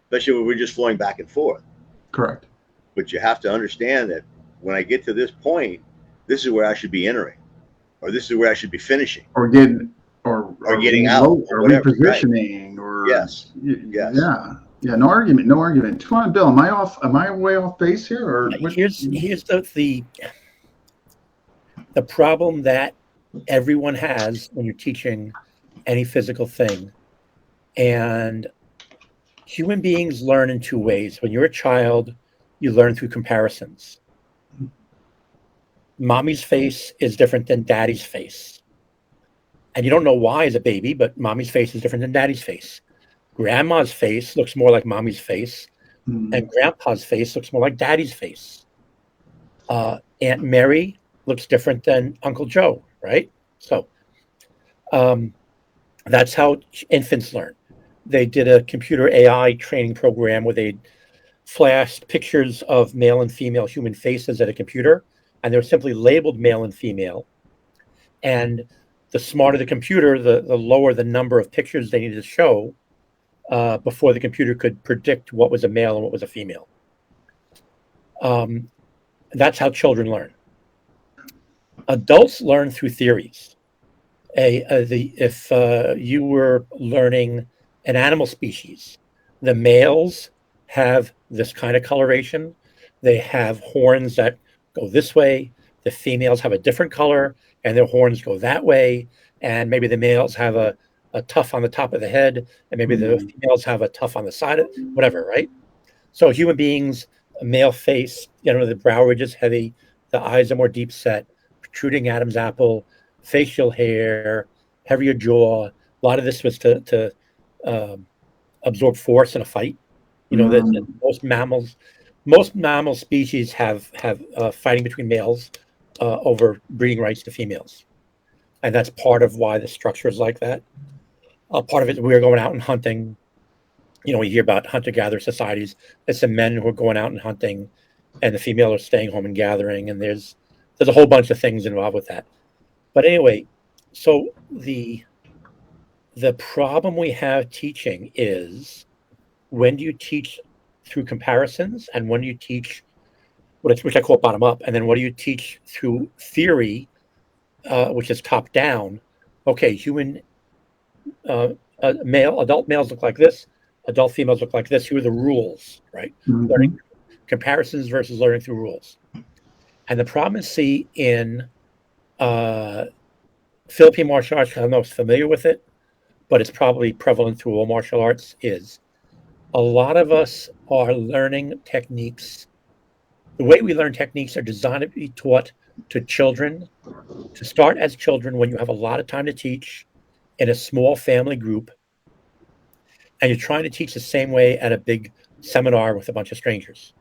especially when we're just flowing back and forth. Correct. But you have to understand that when I get to this point, this is where I should be entering, or this is where I should be finishing, or getting out, or whatever, repositioning, right? Or yes. Yeah. No argument. Tuhon, Bill, am I way off base here, or here's the problem that everyone has when you're teaching any physical thing, and human beings learn in two ways. When you're a child, you learn through comparisons. Mommy's face is different than daddy's face. And you don't know why as a baby, but mommy's face is different than daddy's face. Grandma's face looks more like mommy's face, and grandpa's face looks more like daddy's face. Aunt Mary looks different than Uncle Joe, right? So that's how infants learn. They did a computer AI training program where they flashed pictures of male and female human faces at a computer, and they were simply labeled male and female. And the smarter the computer, the lower the number of pictures they needed to show before the computer could predict what was a male and what was a female. That's how children learn. Adults learn through theories. If you were learning an animal species, the males have this kind of coloration. They have horns that go this way. The females have a different color, and their horns go that way. And maybe the males have a tuft on the top of the head, and maybe the females have a tuft on the side, whatever, right? So human beings, a male face, the brow ridge is heavy, the eyes are more deep set, protruding Adam's apple, facial hair, heavier jaw. A lot of this was to absorb force in a fight. That most mammal species have fighting between males over breeding rights to females, and that's part of why the structure is like that. Part of it, we're going out and hunting. We hear about hunter-gatherer societies. It's the men who are going out and hunting, and the female are staying home and gathering. And there's a whole bunch of things involved with that. But anyway, so the problem we have teaching is, when do you teach through comparisons, and when do you teach which I call bottom up, and then what do you teach through theory, which is top down? Okay, adult males look like this, adult females look like this. Here are the rules, right? Learning comparisons versus learning through rules. And the problem is, see, in Philippine martial arts, I don't know if I'm familiar with it, but it's probably prevalent through all martial arts, is a lot of us are learning techniques. The way we learn techniques are designed to be taught to children, to start as children when you have a lot of time to teach in a small family group, and you're trying to teach the same way at a big seminar with a bunch of strangers.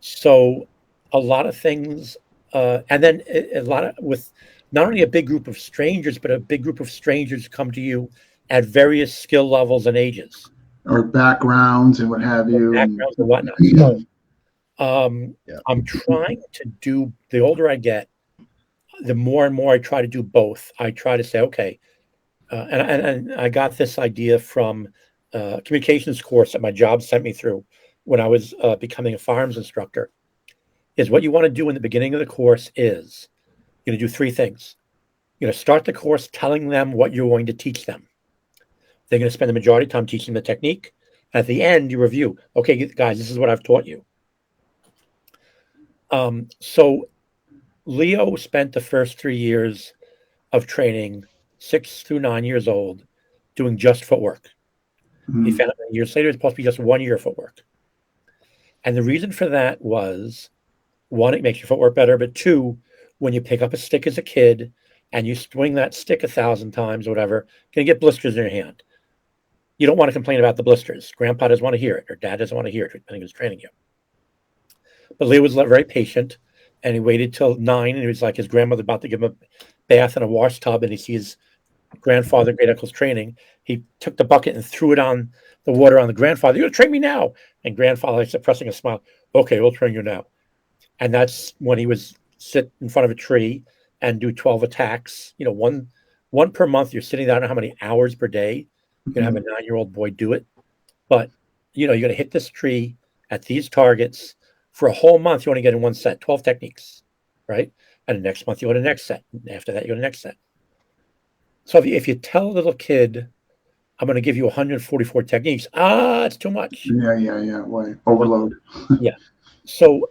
So a lot of things, and then a lot of, with not only a big group of strangers, but a big group of strangers come to you at various skill levels and ages, or backgrounds and what have you, backgrounds and whatnot. So Yeah. I'm trying to do, the older I get, the more and more I try to do both. I try to say, okay, and I got this idea from a communications course that my job sent me through when I was becoming a firearms instructor, is what you want to do in the beginning of the course is you're going to do three things. You're going to start the course telling them what you're going to teach them. They're going to spend the majority of time teaching the technique. And at the end, you review, okay, guys, this is what I've taught you. So Leo spent the first 3 years of training, 6 through 9 years old, doing just footwork. He found out years later it's supposed to be just 1 year of footwork. And the reason for that was, one, it makes your footwork better, but two, when you pick up a stick as a kid and you swing that stick 1,000 times or whatever, you're going to get blisters in your hand. You don't want to complain about the blisters. Grandpa doesn't want to hear it, or dad doesn't want to hear it, depending who's training you. But Leo was very patient, and he waited till 9, and he was like, his grandmother about to give him a bath in a wash tub, and he sees grandfather, great uncle's training. He took the bucket and threw it on the water on the grandfather. You're going to train me now. And grandfather, suppressing a smile, okay, we'll train you now. And that's when he was sit in front of a tree and do 12 attacks. You know, one per month. You're sitting there, I don't know how many hours per day. You're going to have a 9-year-old boy do it. But, you know, you're going to hit this tree at these targets for a whole month. You only get in one set, 12 techniques, right? And the next month, you go to the next set. And after that, you go to the next set. So if you tell a little kid, I'm going to give you 144 techniques, it's too much. Yeah. Why? Overload. Yeah. So,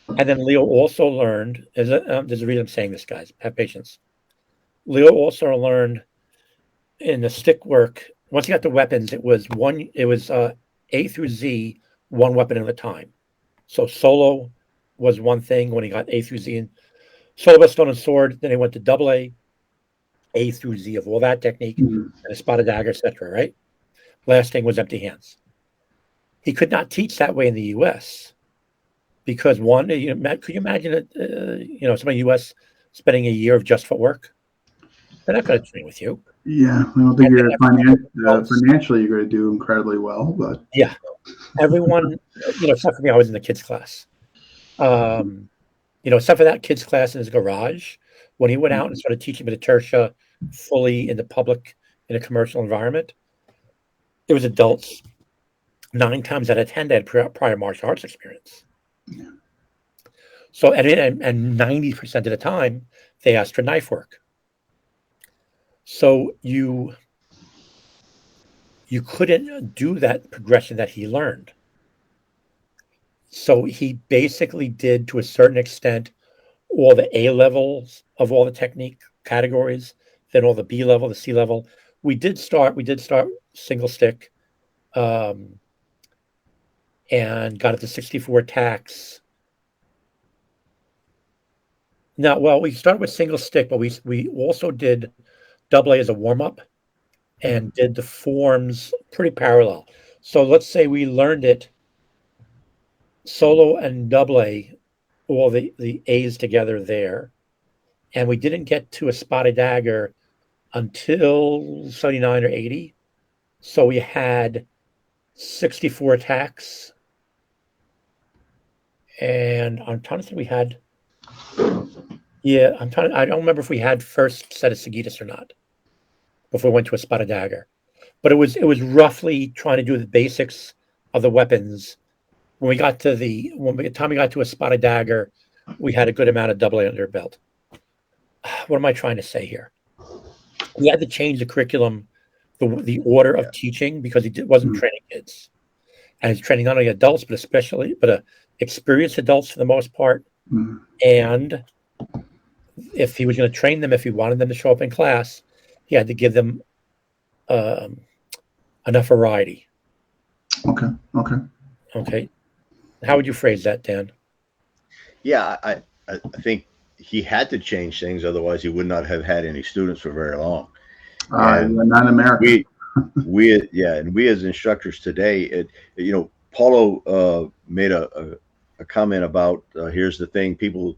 and then Leo also learned, there's a reason I'm saying this, guys, have patience. Leo also learned in the stick work, once he got the weapons, it was A through Z, one weapon at a time. So solo was one thing when he got A through Z, and solo, stone, and sword. Then he went to double A through Z of all that technique, and a spotted dagger, etc. Right? Last thing was empty hands. He could not teach that way in the U.S. because one, could you imagine somebody in the U.S. spending a year of just footwork? They're not going to train with you. Yeah, I don't think you're financially you're going to do incredibly well, but yeah, everyone, except for me, I was in the kids class. Except for that kids class in his garage, when he went out and started teaching me the tertia fully in the public, in a commercial environment, it was adults. 9 times out of 10 they had prior martial arts experience. Yeah. So and 90% of the time they asked for knife work. So you couldn't do that progression that he learned. So he basically did, to a certain extent, all the A levels of all the technique categories, then all the B level, the C level. We did start single stick, and got it to 64 attacks. Now, well, we started with single stick, but we also did double A as a warm-up and did the forms pretty parallel. So let's say we learned it solo and double A, all the A's together there. And we didn't get to a spotted dagger until 79 or 80. So we had 64 attacks. And I'm trying to think I don't remember if we had first set of Sagitas or not before we went to a spotted dagger. But it was roughly trying to do the basics of the weapons. When we got to the time we got to a spotted dagger, we had a good amount of double A under our belt. What am I trying to say here? We had to change the curriculum, the order of teaching, because he wasn't training kids, and he's training not only adults but experienced adults for the most part. And if he was going to train them, if he wanted them to show up in class, he had to give them enough variety. Okay. How would you phrase that, Dan? Yeah, I think he had to change things, otherwise he would not have had any students for very long. And not in America. we as instructors today, Paulo made a comment about here's the thing: people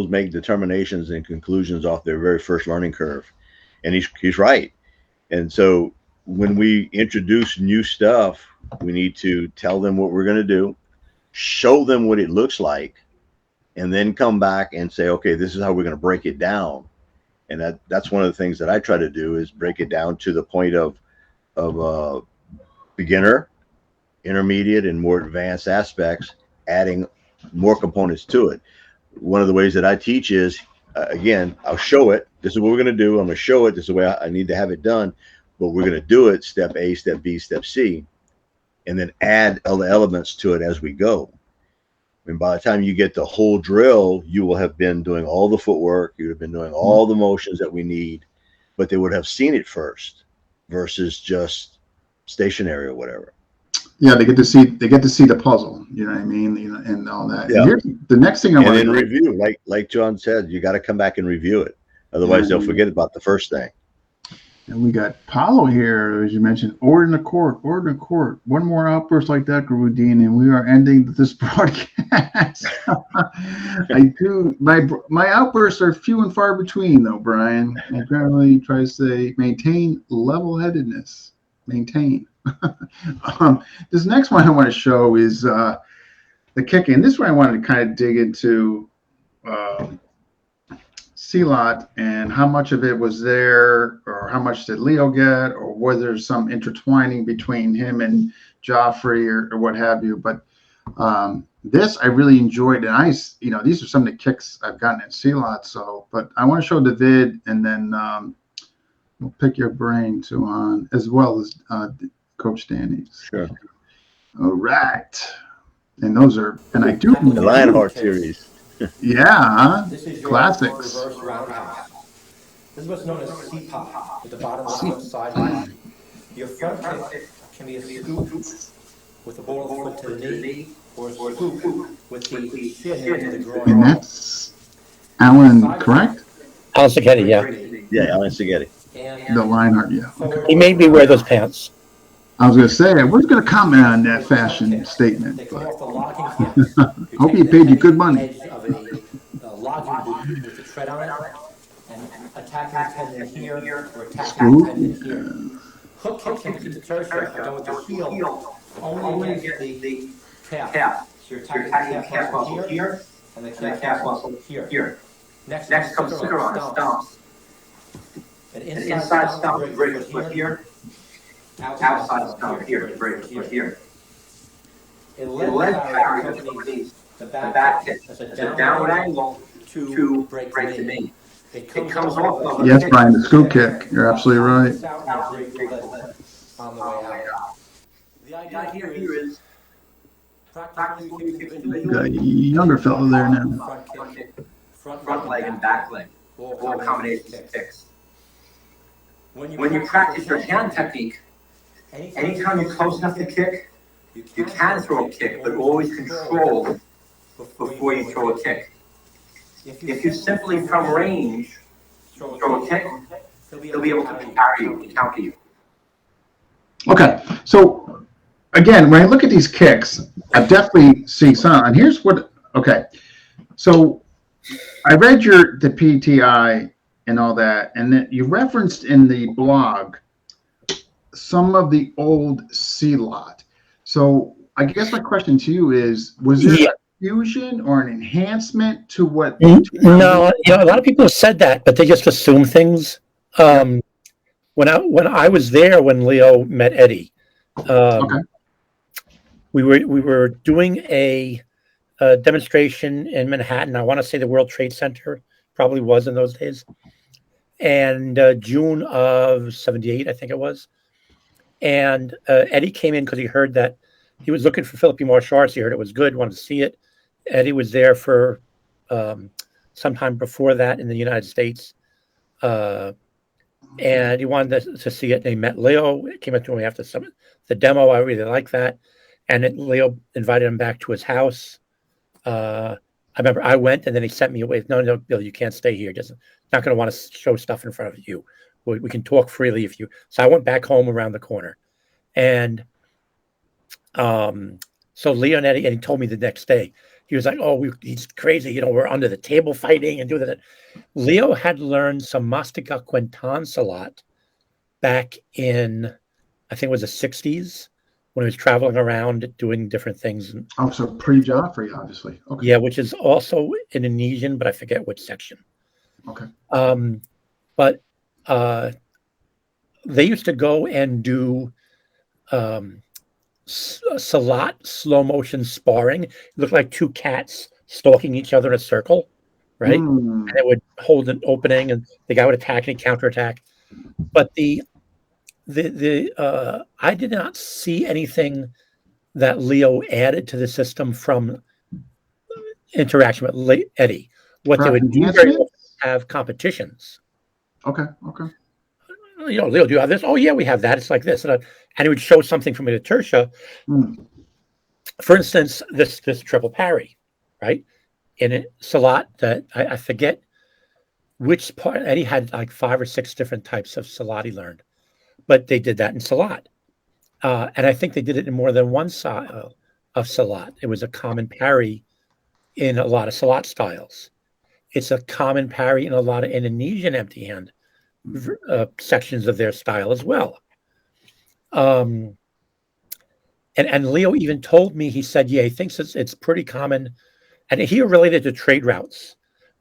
make determinations and conclusions off their very first learning curve, and he's right. And so when we introduce new stuff, we need to tell them what we're going to do, show them what it looks like, and then come back and say, okay, this is how we're going to break it down. And that's one of the things that I try to do, is break it down to the point of beginner, intermediate, and more advanced aspects, adding more components to it. One of the ways that I teach is, again, I'll show it. This is what we're going to do. I'm going to show it. This is the way I need to have it done. But we're going to do it step A, step B, step C, and then add other elements to it as we go. And by the time you get the whole drill, you will have been doing all the footwork. You would have been doing all the motions that we need, but they would have seen it first versus just stationary or whatever. Yeah, they get to see the puzzle. You know what I mean? And all that. Yeah. And here's the next thing I want to review, like John said, you got to come back and review it. Otherwise, they'll forget about the first thing. And we got Paulo here, as you mentioned, order in the court. One more outburst like that, Guro, and we are ending this broadcast. I do. My outbursts are few and far between, though, Brian. I apparently try to say maintain level-headedness. Maintain. This next one I want to show is the kicking. This one I wanted to kind of dig into Silat and how much of it was there, or how much did Leo get, or was there some intertwining between him and Joffrey or what have you. But this I really enjoyed, and these are some of the kicks I've gotten at Silat. So, but I want to show the vid, and then we'll pick your brain, Tuhon, as well as Coach Danny's. Sure. All right. And those are, and I do the Lionheart series. Yeah, this is your classics. reverse roundhouse. This is what's known as C-pop, with the bottom left sideline. Your front kick can be a scoop with the ball of the foot to the knee, or a scoop with the shin into the groin. And that's Alan, correct? Alan Seghetti, yeah. Yeah, Alan Seghetti. The Lionheart, yeah. He made me wear those pants. I was going to say, I was going to comment on that fashion statement, They come but off the locking hip. hope he paid you good money. Edge of a locking boot with the tread on it, and attacking the tendon here, or attacking the tendon here. Hook kick can keep the tertia, done with the heel, only against the calf. So you're attacking the calf muscle here, and the calf muscle here. Next comes sticker on stomps. An inside stomp to break the foot here. Outside stomp here to break the foot here. A leg carry accompanies the back kick as a downward angle to break the knee. It comes off of Yes, Brian, the scoop kick. You're absolutely right. On the way out. The idea here is practically You got a younger fellow there now. front leg and back leg, all combinations of kicks. When you practice your hand technique, anytime you're close enough to kick, you can throw a kick, but always control before you throw a kick. If you simply from range throw a kick, they'll be able to parry you and counter you. Okay, so again, when I look at these kicks, I definitely see some. And here's what. Okay, so I read the PTI and all that, and then you referenced in the blog some of the old Silat. So I guess my question to you is: was there a fusion or an enhancement to what? No, a lot of people have said that, but they just assume things. When I was there when Leo met Eddie, we were doing a demonstration in Manhattan. I want to say the World Trade Center probably was in those days, and June of '78, I think it was. And Eddie came in because he heard that he was looking for Philippine martial arts. He heard it was good, wanted to see it. Eddie was there for sometime before that in the United States. And he wanted to see it. And he met Leo. It came up to him after the demo. I really liked that. And Leo invited him back to his house. I remember I went and then he sent me away. No, Bill, you can't stay here. Just not going to want to show stuff in front of you. We can talk freely if you. So I went back home around the corner, and so Leo and Eddie told me the next day. He was like, "Oh, he's crazy. We're under the table fighting and doing that." Leo had learned some Mastika Quintan Silat back in, I think it was the 60s, when he was traveling around doing different things. Oh, so pre-Joffrey, obviously. Okay. Yeah, which is also Indonesian, but I forget which section. Okay. But they used to go and do Silat slow motion sparring. It looked like two cats stalking each other in a circle, right? And they would hold an opening, and the guy would attack and counterattack. But I did not see anything that Leo added to the system from interaction with Eddie. What they would do very often have competitions. Okay. Leo, do you have this? Oh yeah, we have that. It's like this, and he would show something from me to Tertia. For instance, this triple parry, right? In it, Silat, that I forget which part. Eddie had like 5 or 6 different types of Silat he learned, but they did that in Silat, and I think they did it in more than one style of Silat. It was a common parry in a lot of Silat styles. It's a common parry in a lot of Indonesian empty hand sections of their style as well. And Leo even told me, he said, yeah, he thinks it's pretty common. And he related to trade routes.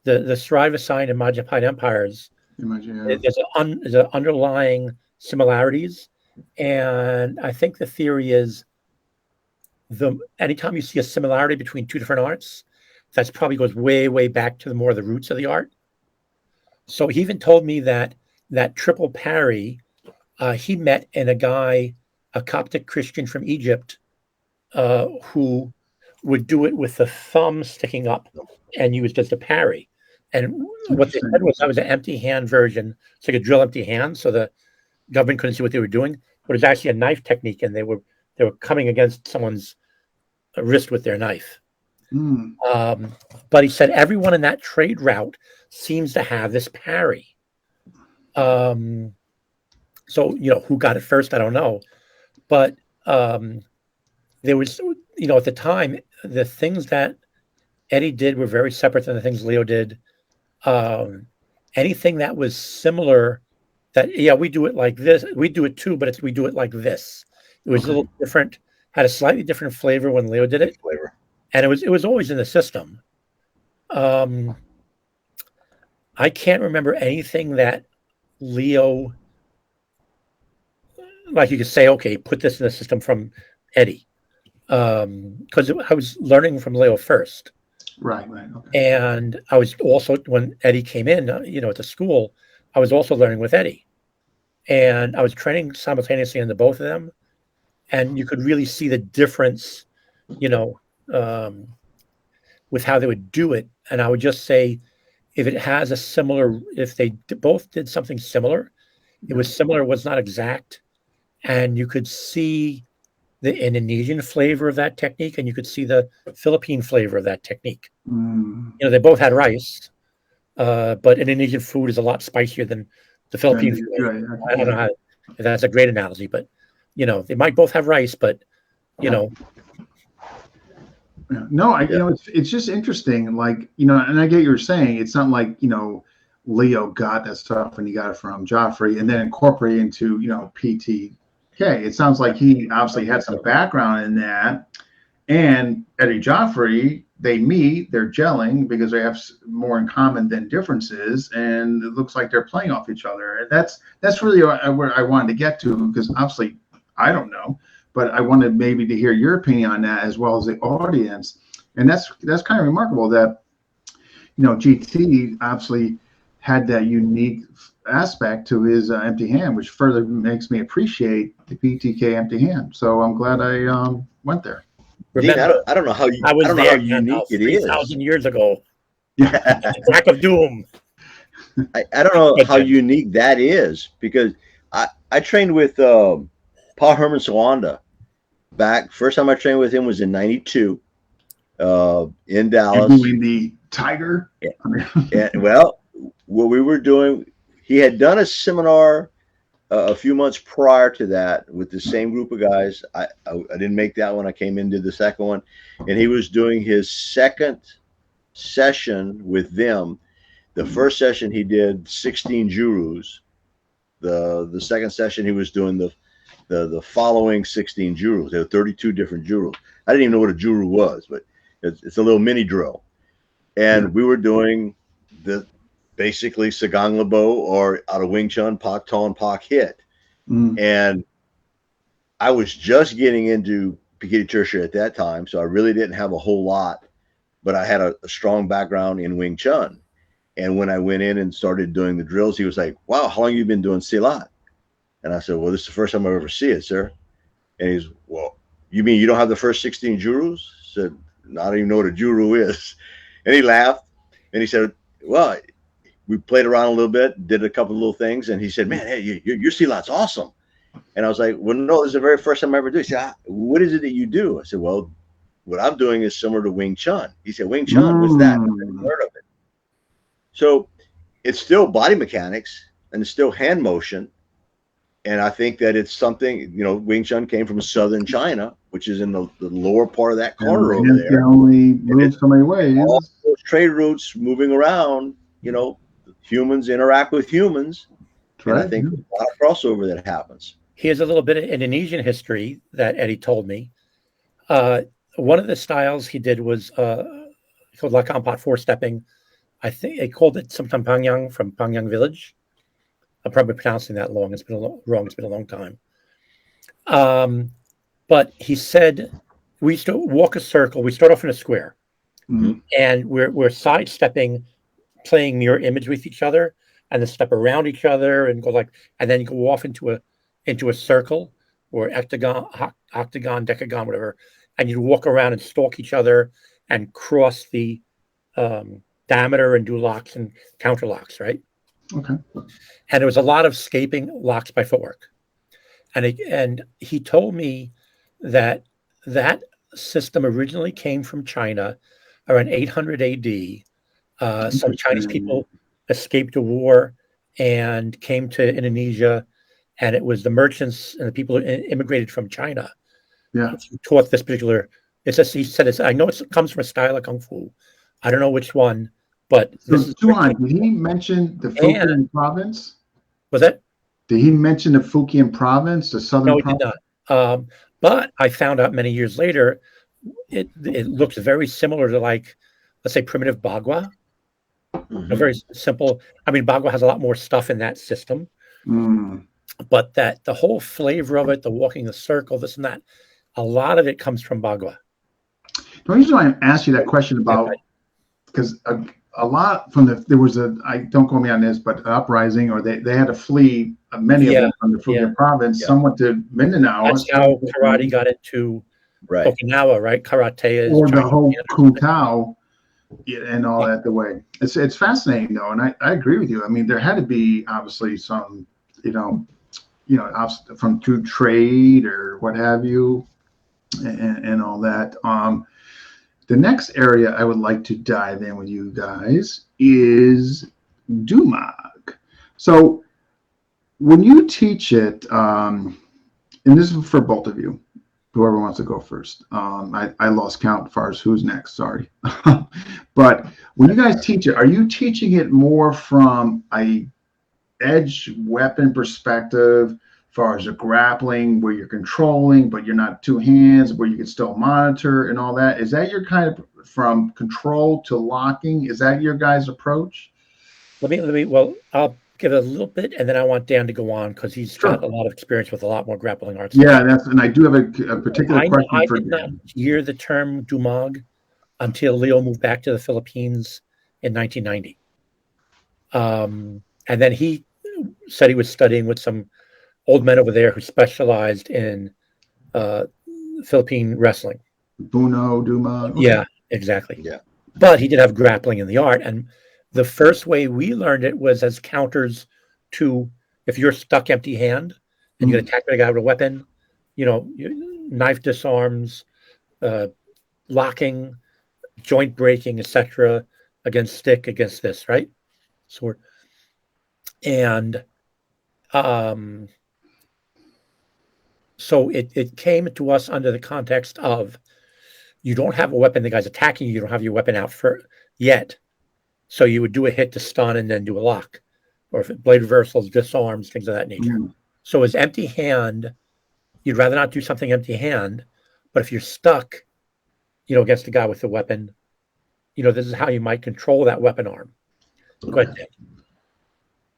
The Srivasine and Majapahit empires, there's an underlying similarities. And I think the theory is anytime you see a similarity between two different arts, that probably goes way, way back to more of the roots of the art. So he even told me that triple parry, he met in a guy, a Coptic Christian from Egypt, who would do it with the thumb sticking up and use just a parry. And what they said was that was an empty hand version. It's like a drill empty hand, so the government couldn't see what they were doing. But it was actually a knife technique, and they were coming against someone's wrist with their knife. But he said everyone in that trade route seems to have this parry. So who got it first, I don't know. But there was, at the time, the things that Eddie did were very separate than the things Leo did. Anything that was similar, we do it like this. We do it too, but we do it like this. It was a little different, had a slightly different flavor when Leo did it. And it was always in the system. I can't remember anything that Leo, like you could say, okay, put this in the system from Eddie, because I was learning from Leo first. Right. Okay. And I was also, when Eddie came in, at the school, I was also learning with Eddie, and I was training simultaneously into both of them, and you could really see the difference, with how they would do it. And I would just say, if they both did something similar, it was similar, was not exact, and you could see the Indonesian flavor of that technique, and you could see the Philippine flavor of that technique. They both had rice, but Indonesian food is a lot spicier than the Philippine food. Right. I don't know if that's a great analogy, but they might both have rice, but No, it's just interesting. Like, and I get what you're saying. It's not like, Leo got that stuff and he got it from Joffrey and then incorporated into, PTK. It sounds like he obviously had some background in that. And Eddie Joffrey, they meet, they're gelling because they have more in common than differences. And it looks like they're playing off each other. And that's really where I wanted to get to, because obviously I don't know. But I wanted maybe to hear your opinion on that as well as the audience. And that's kind of remarkable that, GT obviously had that unique aspect to his empty hand, which further makes me appreciate the PTK empty hand. So I'm glad I went there. Remember, I don't know how unique it is. 3,000 years ago. Attack of Doom. I don't know how unique that is, because I trained with Paul Herman Sawanda back. First time I trained with him was in '92. in You're Dallas. doing the tiger. And well, what we were doing, he had done a seminar a few months prior to that with the same group of guys. I didn't make that one. I came in, did the second one, and he was doing his second session with them. The first session he did 16 jurus. The second session he was doing the following 16 jurus. There were 32 different jurus. I didn't even know what a juru was, but it's a little mini drill. And we were doing the basically Sagang Labo, or out of Wing Chun, Pak Ton, Pak Hit. And I was just getting into Pikiti Tertiary at that time, so I really didn't have a whole lot, but I had a strong background in Wing Chun. And when I went in and started doing the drills, he was like, wow, how long have you been doing Silat? And I said, well, this is the first time I've ever seen it, sir. And he's, well, you mean you don't have the first 16 jurus? I said, no, I don't even know what a juru is. And he laughed, and he said, well, we played around a little bit, did a couple of little things, and he said, man, hey, your Silat's awesome. And I was like, well, no, this is the very first time I ever do it. He said, what is it that you do? I said, well, what I'm doing is similar to Wing Chun. He said, Wing Chun, what's that? I've never heard of it. So it's still body mechanics, and it's still hand motion. And I think that it's something, Wing Chun came from southern China, which is in the lower part of that corner over there. They only move so many ways. All those trade routes moving around, humans interact with humans. And I think there's a lot of crossover that happens. Here's a little bit of Indonesian history that Eddie told me. One of the styles he did was called Lakampat four-stepping. I think they called it sometime Pangyang, from Pangyang village. I'm probably pronouncing that wrong. It's been a long time. But he said we used to walk a circle. We start off in a square, and we're sidestepping, playing mirror image with each other, and then step around each other and go and then go off into a circle or octagon, decagon, whatever, and you'd walk around and stalk each other and cross the diameter and do locks and counter locks, right? Okay. And there was a lot of scaping locks by Footwork. And he told me that system originally came from China around 800 AD. Some Chinese people escaped a war and came to Indonesia, and it was the merchants and the people who immigrated from China who taught this particular. He said, I know it comes from a style of Kung Fu. I don't know which one. But Tuhon, did he mention the Fujian province? Was that? Did he mention the Fujian province, the southern province? No, he did not. But I found out many years later, it looks very similar to, let's say, primitive Bagua. A very simple. I mean, Bagua has a lot more stuff in that system, but that the whole flavor of it, the walking the circle, this and that, a lot of it comes from Bagua. The reason why I asked you that question about, because a lot from don't quote me on this, but uprising, or they had to flee, many of them from the Fujian province, somewhat to Mindanao. That's how karate got into Okinawa, right? Karate is, or the whole Kutao and all that the way. It's fascinating though, and I agree with you. I mean, there had to be obviously some, from through trade or what have you, and all that. The next area I would like to dive in with you guys is Dumog. So when you teach it, and this is for both of you, whoever wants to go first. I lost count as far as who's next, sorry. But when you guys teach it, are you teaching it more from a edge weapon perspective, as far as the grappling, where you're controlling, but you're not two hands, where you can still monitor and all that? Is that your kind of, from control to locking? Is that your guys' approach? Well, I'll give it a little bit, and then I want Dan to go on, because he's got a lot of experience with a lot more grappling arts. Yeah, and I do have a particular question for Dan. I did not hear the term Dumog until Leo moved back to the Philippines in 1990. And then he said he was studying with some old men over there who specialized in Philippine wrestling. Dumog. Okay. Yeah, exactly. Yeah. But he did have grappling in the art. And the first way we learned it was as counters to, if you're stuck empty hand and you're going to attack the guy with a weapon, knife disarms, locking, joint breaking, etc., against stick, against this, right? Sword. And so it came to us under the context of you don't have a weapon, the guy's attacking you, you don't have your weapon out for yet. So you would do a hit to stun and then do a lock. Or if it blade reversals, disarms, things of that nature. So as empty hand, you'd rather not do something empty hand, but if you're stuck, against the guy with the weapon, this is how you might control that weapon arm. Go ahead,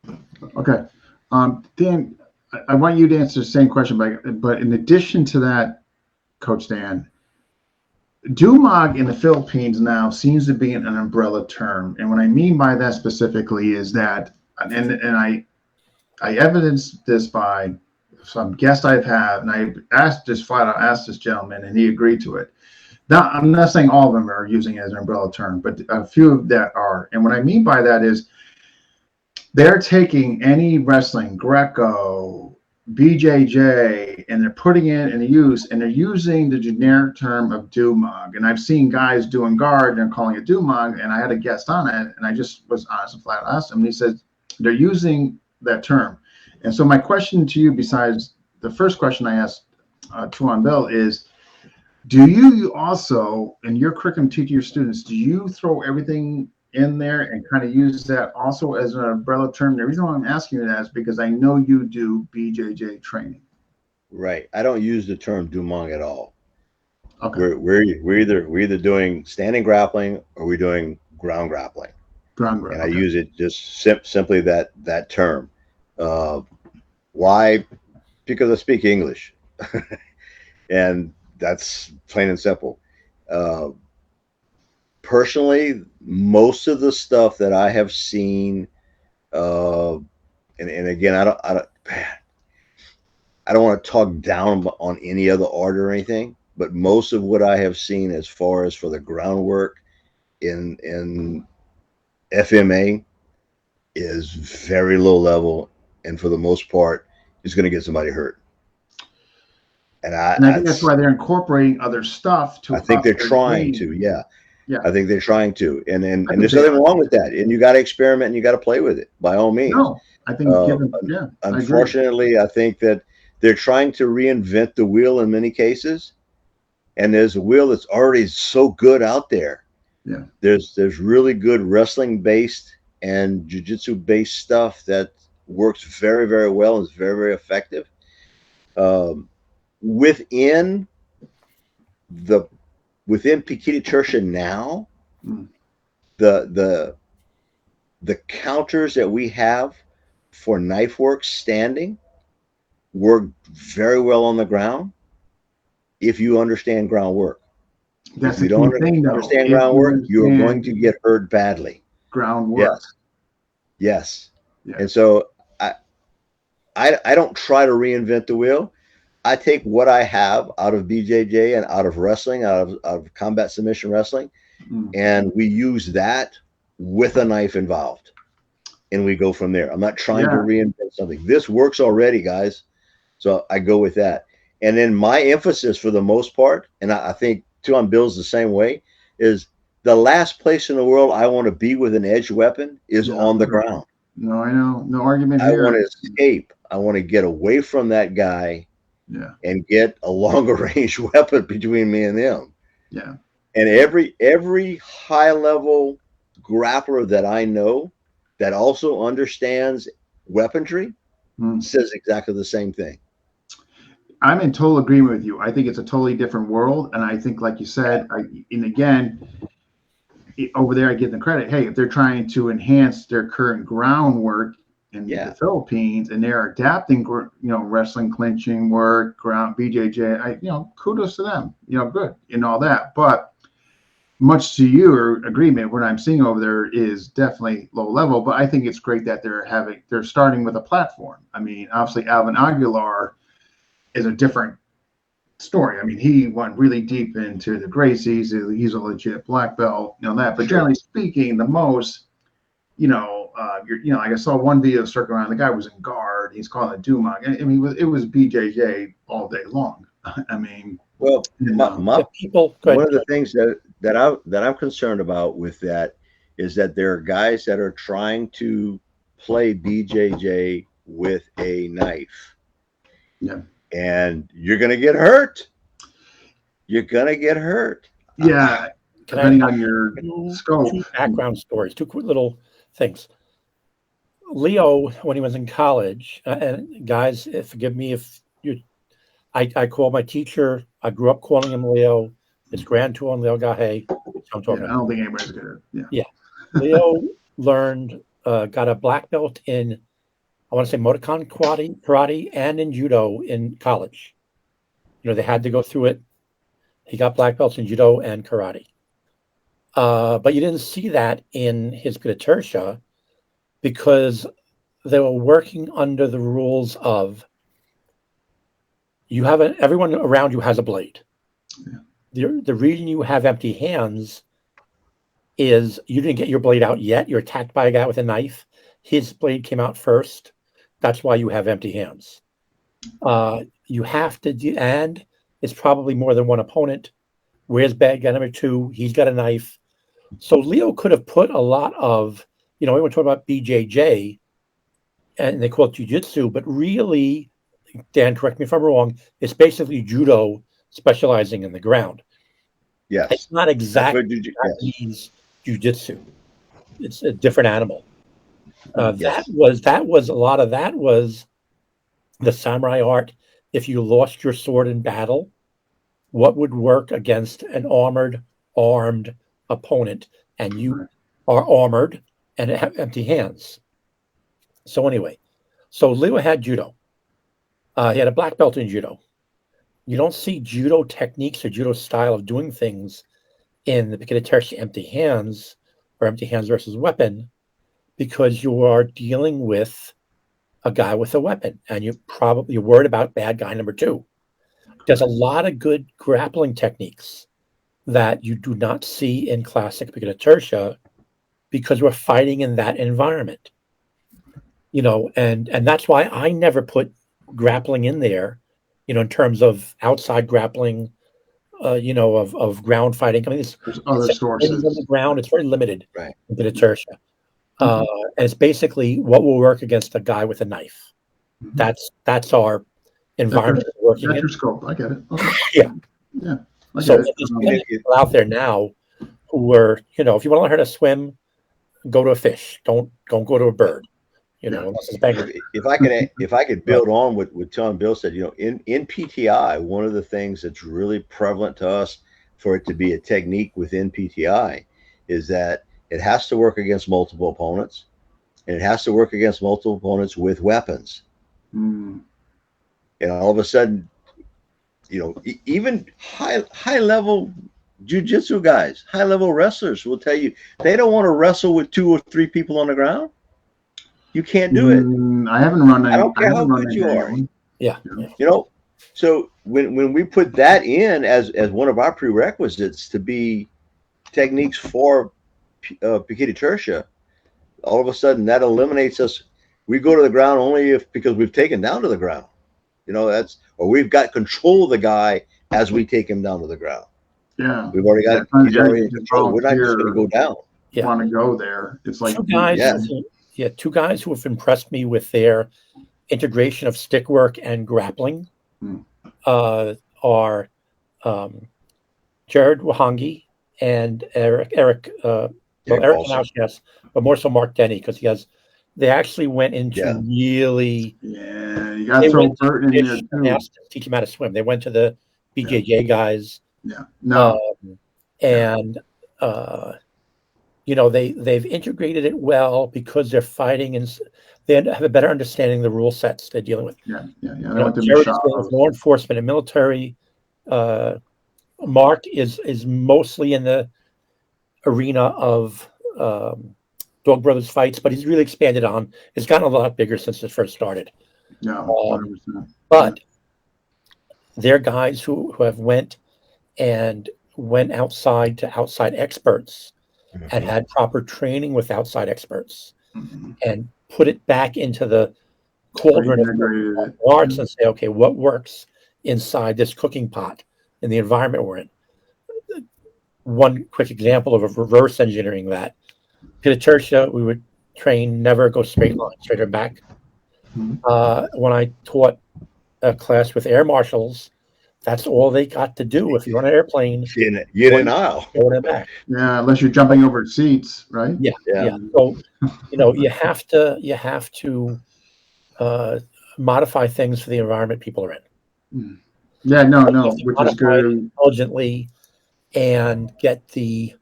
Dan. Okay. Dan, I want you to answer the same question, but in addition to that, Coach Dan, Dumog in the Philippines now seems to be an umbrella term. And what I mean by that specifically is that, and I evidenced this by some guests I've had, and I asked this gentleman, and he agreed to it. Now, I'm not saying all of them are using it as an umbrella term, but a few that are. And what I mean by that is they're taking any wrestling, Greco, BJJ, and they're putting it in use, and they're using the generic term of Dumog. And I've seen guys doing guard and calling it Dumog, and I had a guest on it, and I just was honest and flat asked him, and he said they're using that term. And so my question to you, besides the first question I asked Tuhon Bill, is, do you also, in your curriculum, teach your students, do you throw everything in there and kind of use that also as an umbrella term? The reason why I'm asking you that is because I know you do BJJ training. Right. I don't use the term Dumog at all. Okay. We're either doing standing grappling or we're doing ground grappling. Ground grappling. And I use it just simply that term. Why? Because I speak English, and that's plain and simple. Personally, most of the stuff that I have seen, and again, I don't want to talk down on any other art or anything, but most of what I have seen as far as for the groundwork in FMA is very low level, and for the most part, is going to get somebody hurt. And I think that's why they're incorporating other stuff to. I think they're trying to, yeah. I think they're trying to, and there's nothing wrong with that. And you got to experiment and you got to play with it by all means. No, I think unfortunately, I think that they're trying to reinvent the wheel in many cases, and there's a wheel that's already so good out there. Yeah, there's really good wrestling based and jiu-jitsu based stuff that works very, very well and is very, very effective. Within Pikita Tertia now, the counters that we have for knife work standing work very well on the ground if you understand groundwork. That's if you don't understand groundwork, you're going to get hurt badly. Groundwork. Yes. And so I don't try to reinvent the wheel. I take what I have out of BJJ and out of wrestling, out of combat submission wrestling, and we use that with a knife involved, and we go from there. I'm not trying to reinvent something. This works already, guys, so I go with that. And then my emphasis, for the most part, and I think Tuhon Bill's the same way, is the last place in the world I want to be with an edge weapon is on the ground. No, I know. No argument here. I want to escape. I want to get away from that guy. And get a longer range weapon between me and them. Yeah. And every high level grappler that I know that also understands weaponry says exactly the same thing. I'm in total agreement with you. I think it's a totally different world, and I think, like you said, and again, over there I give them credit. Hey, if they're trying to enhance their current groundwork in the Philippines, and they're adapting, wrestling, clinching work, ground, BJJ, kudos to them, good, and all that. But much to your agreement, what I'm seeing over there is definitely low level, but I think it's great that they're starting with a platform. I mean, obviously Alvin Aguilar is a different story. I mean, he went really deep into the Gracies. He's a legit black belt, that. But generally speaking, the most, like I saw one video circling around. The guy was in guard. He's calling it Dumog. I mean, it was BJJ all day long. I mean, well, one of the things I'm concerned about with that is that there are guys that are trying to play BJJ with a knife. Yeah. And you're going to get hurt. You're going to get hurt. Yeah. Depending on your scope. Two background stories, two quick little things. Leo, when he was in college, and guys, forgive me if I call my teacher. I grew up calling him Leo. It's Grand Tuhon Leo Gahe. I'm talking I about. don't think anybody's good at it. Yeah. Leo learned, got a black belt in, I want to say Motokan karate and in judo in college. They had to go through it. He got black belts in judo and karate. But you didn't see that in his Pitatersha because they were working under the rules of everyone around you has a blade. Yeah. The reason you have empty hands is you didn't get your blade out yet. You're attacked by a guy with a knife. His blade came out first. That's why you have empty hands. You have to and it's probably more than one opponent. Where's bad guy number 2? He's got a knife. So Leo could have put a lot of, we were talking about BJJ, and they call it jiu-jitsu, but really, Dan, correct me if I'm wrong, it's basically judo specializing in the ground. Yes. It's not exactly Japanese jiu-jitsu. It's a different animal. That was a lot of that was the samurai art. If you lost your sword in battle, what would work against an armed opponent, and you are armored and have empty hands. So anyway, Leo had judo. He had a black belt in judo. You don't see judo techniques or judo style of doing things in the Pitatersha empty hands or empty hands versus weapon because you are dealing with a guy with a weapon and you're worried about bad guy number 2. There's a lot of good grappling techniques that you do not see in classic Pitatersha because we're fighting in that environment. And that's why I never put grappling in there, in terms of outside grappling, of ground fighting. I mean, there's other sources on the ground. It's very limited in Pitatersha. Mm-hmm. And it's basically what will work against a guy with a knife. Mm-hmm. That's our environment working in. That's your scope. I get it. Okay. Yeah. So there's plenty of people out there now who are, if you want to learn how to swim, go to a fish. Don't go to a bird. Unless it's bigger. If I could build on what Tom Bill said, in PTI, one of the things that's really prevalent to us for it to be a technique within PTI is that it has to work against multiple opponents, and it has to work against multiple opponents with weapons. And all of a sudden, even high level jiu-jitsu guys, high level wrestlers will tell you they don't want to wrestle with 2 or 3 people on the ground. You can't do it. I haven't run that. I don't care how good you are. Yeah. So when we put that in as one of our prerequisites to be techniques for Pitatersha, all of a sudden that eliminates us. We go to the ground only because we've taken down to the ground. Or we've got control of the guy as we take him down to the ground. Yeah. We've already got he's already in control. We're not just going to go down. Yeah. Want to go there. It's like 2 guys. Two guys who have impressed me with their integration of stick work and grappling are Jared Wahangi and Eric. Eric Nausch, yes, but more so Mark Denny because they actually went into really. Yeah, you got to throw Bert in there too. Teach him how to swim. They went to the BJJ guys. Yeah. No. They've integrated it well because they're fighting and they have a better understanding of the rule sets they're dealing with. Law enforcement and military. Mark is mostly in the arena of Dog Brothers fights, but he's really expanded on. It's gotten a lot bigger since it first started. Yeah, but they're guys who have went outside to outside experts and had proper training with outside experts and put it back into the cauldron of arts and say, okay, what works inside this cooking pot in the environment we're in? one quick example of a reverse engineering that. Pediatricia, we would train never go straight line, straight or back. When I taught a class with air marshals, that's all they got to do. If you're on an airplane, You in an aisle. going back. Yeah, unless you're jumping over seats, right? Yeah. So, you have to modify things for the environment people are in. Yeah, no, You have to which is modify it good. intelligently and get the,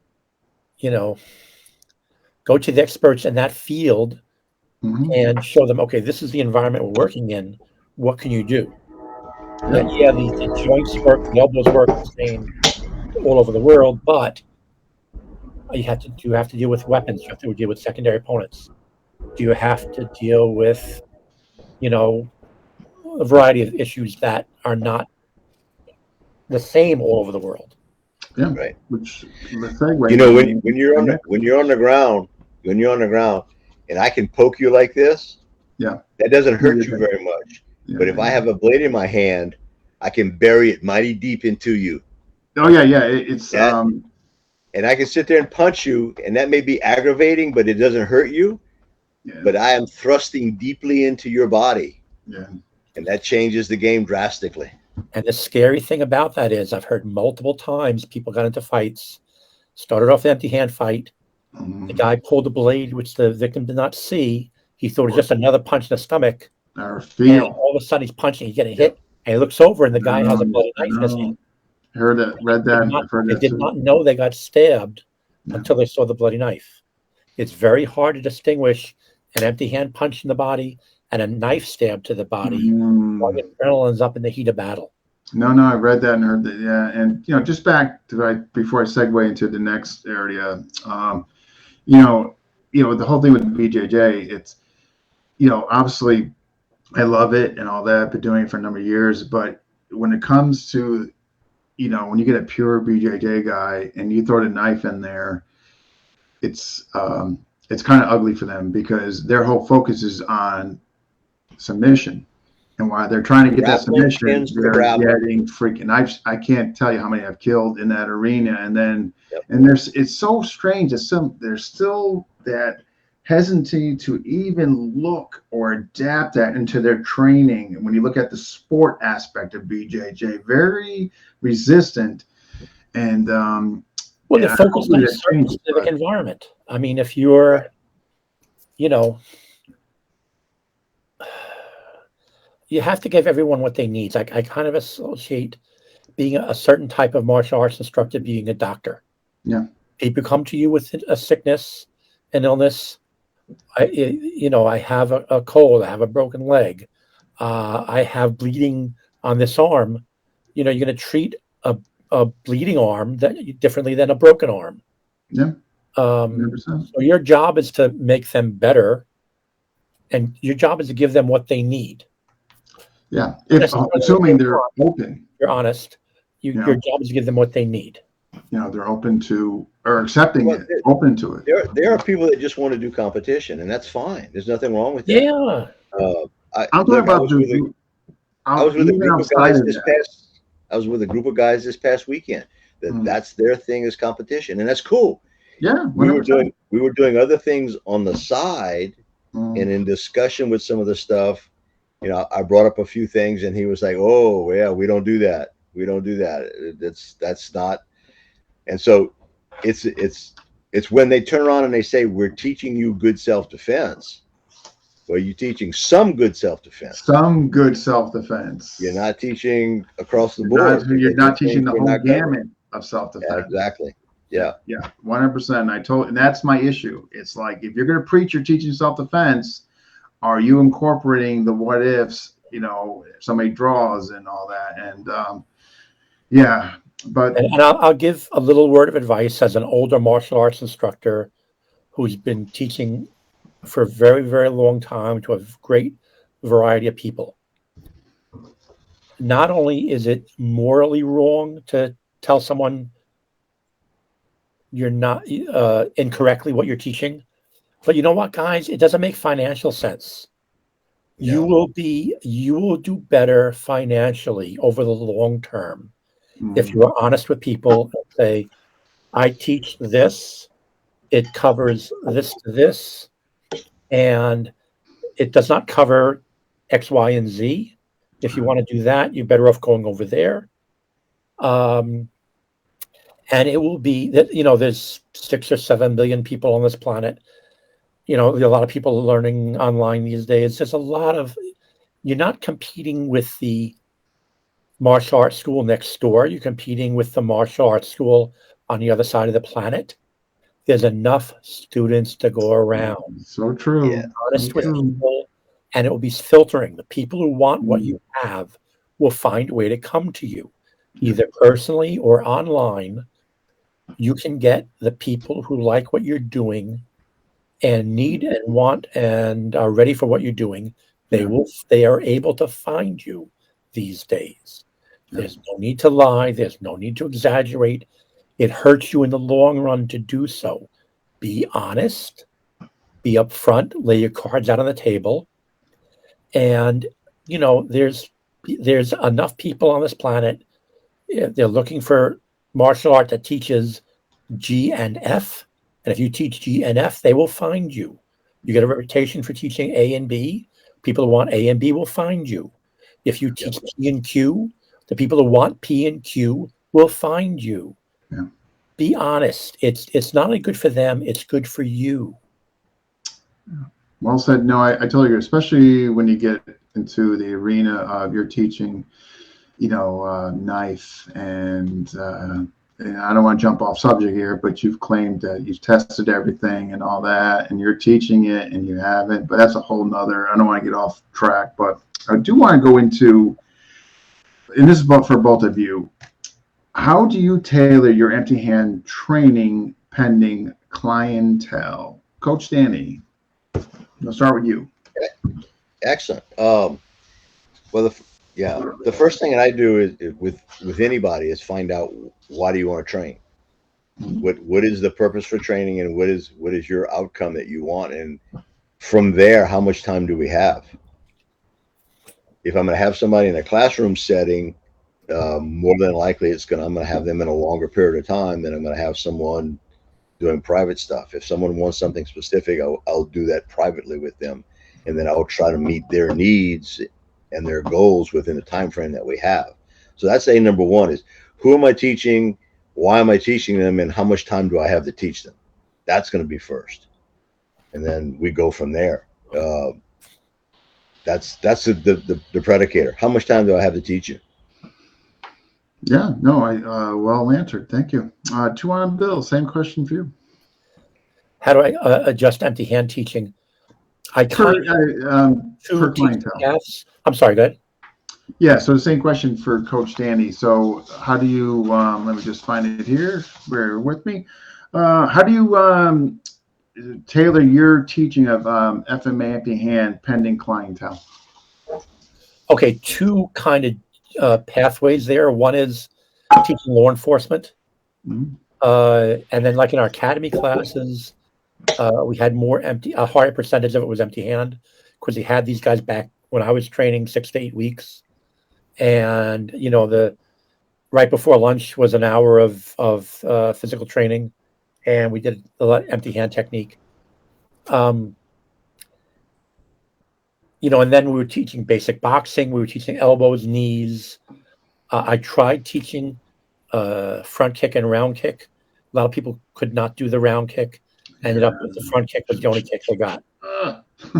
go to the experts in that field and show them, okay, this is the environment we're working in. What can you do? And the joints work, the elbows work the same all over the world, but you have to deal with weapons. You have to deal with secondary opponents. Do you have to deal with, a variety of issues that are not the same all over the world? Yeah, right. Which the segue. When you're on the ground, and I can poke you like this, that doesn't hurt you very much. But if I have a blade in my hand, I can bury it mighty deep into you. Oh yeah. It's and I can sit there and punch you, and that may be aggravating, but it doesn't hurt you. Yeah. But I am thrusting deeply into your body. Yeah. And that changes the game drastically. And the scary thing about that is I've heard multiple times people got into fights, started off an empty hand fight. The guy pulled the blade, which the victim did not see. He thought it was just another punch in the stomach. And all of a sudden he's punching, he's getting hit, and he looks over and the guy has a bloody knife in his hand. Read that. They did not know they got stabbed until they saw the bloody knife. It's very hard to distinguish an empty hand punch in the body and a knife stab to the body while the adrenaline's up in the heat of battle. No, I read that and heard that. Yeah, and just back to before I segue into the next area, the whole thing with BJJ, it's obviously I love it and all that. Been doing it for a number of years, but when it comes to when you get a pure BJJ guy and you throw the knife in there, it's kind of ugly for them because their whole focus is on submission. And while they're trying to get that submission, they're getting freaking. I can't tell you how many I've killed in that arena. And then, it's so strange. There's still that hesitancy to even look or adapt that into their training. And when you look at the sport aspect of BJJ, very resistant. And the focus on a certain specific environment. I mean, if you're, you have to give everyone what they need. I kind of associate being a certain type of martial arts instructor being a doctor. Yeah. People come to you with a sickness, an illness. I have a cold. I have a broken leg. I have bleeding on this arm. You're going to treat a bleeding arm differently than a broken arm. Yeah. 100%. So your job is to make them better, and your job is to give them what they need. Yeah, assuming they're open. You're honest. Your job is to give them what they need. They're open to or accepting it, open to it. There are people that just want to do competition, and that's fine. There's nothing wrong with that. Yeah. I'm talking about I was with a group of guys I was with a group of guys this past weekend. That's their thing is competition, and that's cool. Yeah, we were doing other things on the side, and in discussion with some of the stuff. I brought up a few things and he was like, oh yeah, we don't do that. That's not. And so it's when they turn around and they say, we're teaching you good self-defense. Well, you're teaching some good self-defense. You're not teaching across the board. You're not teaching the whole gamut of self-defense. Yeah, exactly. Yeah. 100%. And that's my issue. It's like, if you're going to preach, you're teaching self-defense. Are you incorporating the what ifs, if somebody draws and all that? And but I'll give a little word of advice as an older martial arts instructor who's been teaching for a very, very long time to a great variety of people. Not only is it morally wrong to tell someone you're not incorrectly what you're teaching, but you know what, guys? It doesn't make financial sense. Yeah. You will do better financially over the long term if you are honest with people and say, I teach this. It covers this to this, and it does not cover X, Y, and Z. If you want to do that, you're better off going over there. And it will be that, there's 6 or 7 billion people on this planet. There are a lot of people learning online these days. There's a lot of, you're not competing with the martial arts school next door. You're competing with the martial arts school on the other side of the planet. There's enough students to go around. So true. Yeah. Honest with people, and it will be filtering. The people who want what you have will find a way to come to you, either personally or online. You can get the people who like what you're doing and need and want and are ready for what you're doing. They are able to find you these days. There's no need to lie. There's no need to exaggerate. It hurts you in the long run to do so. Be honest, be upfront, lay your cards out on the table. And, there's enough people on this planet. They're looking for martial art that teaches G and F. And if you teach G and F, they will find you. You get a reputation for teaching A and B. People who want A and B will find you. If you teach P and Q, the people who want P and Q will find you. Yeah. Be honest. It's not only good for them, it's good for you. Well said. No, I totally agree, especially when you get into the arena of your teaching, knife and I don't want to jump off subject here, but you've claimed that you've tested everything and all that, and you're teaching it and you haven't, but that's a whole nother, I don't want to get off track, but I do want to go into, and this is for both of you, how do you tailor your empty hand training pending clientele? Coach Danny, I'll start with you. Excellent. Well, the first thing that I do is with anybody is find out, why do you want to train? What is the purpose for training, and what is your outcome that you want? And from there, how much time do we have? If I'm going to have somebody in a classroom setting, more than likely I'm going to have them in a longer period of time than I'm going to have someone doing private stuff. If someone wants something specific, I'll do that privately with them, and then I'll try to meet their needs and their goals within the time frame that we have. So that's A, number one, is who am I teaching, why am I teaching them, and how much time do I have to teach them? That's going to be first, and then we go from there. That's the predicator. How much time do I have to teach you? Yeah, no, I well answered. Thank you. Tuhon, Bill, same question for you. How do I adjust empty hand teaching? I For clientele. clientele. I'm sorry, go ahead. Yeah, so the same question for Coach Danny. So how do you, let me just find it here, bear with me. How do you tailor your teaching of FMA empty hand pending clientele? Okay, two kind of pathways there. One is teaching law enforcement. And then like in our academy classes, we had a higher percentage of it was empty hand, because we had these guys back when I was training 6 to 8 weeks. And, the right before lunch was an hour of physical training, and we did a lot empty hand technique. And then we were teaching basic boxing. We were teaching elbows, knees. I tried teaching front kick and round kick. A lot of people could not do the round kick. Ended up with the front kick was the only kick they got.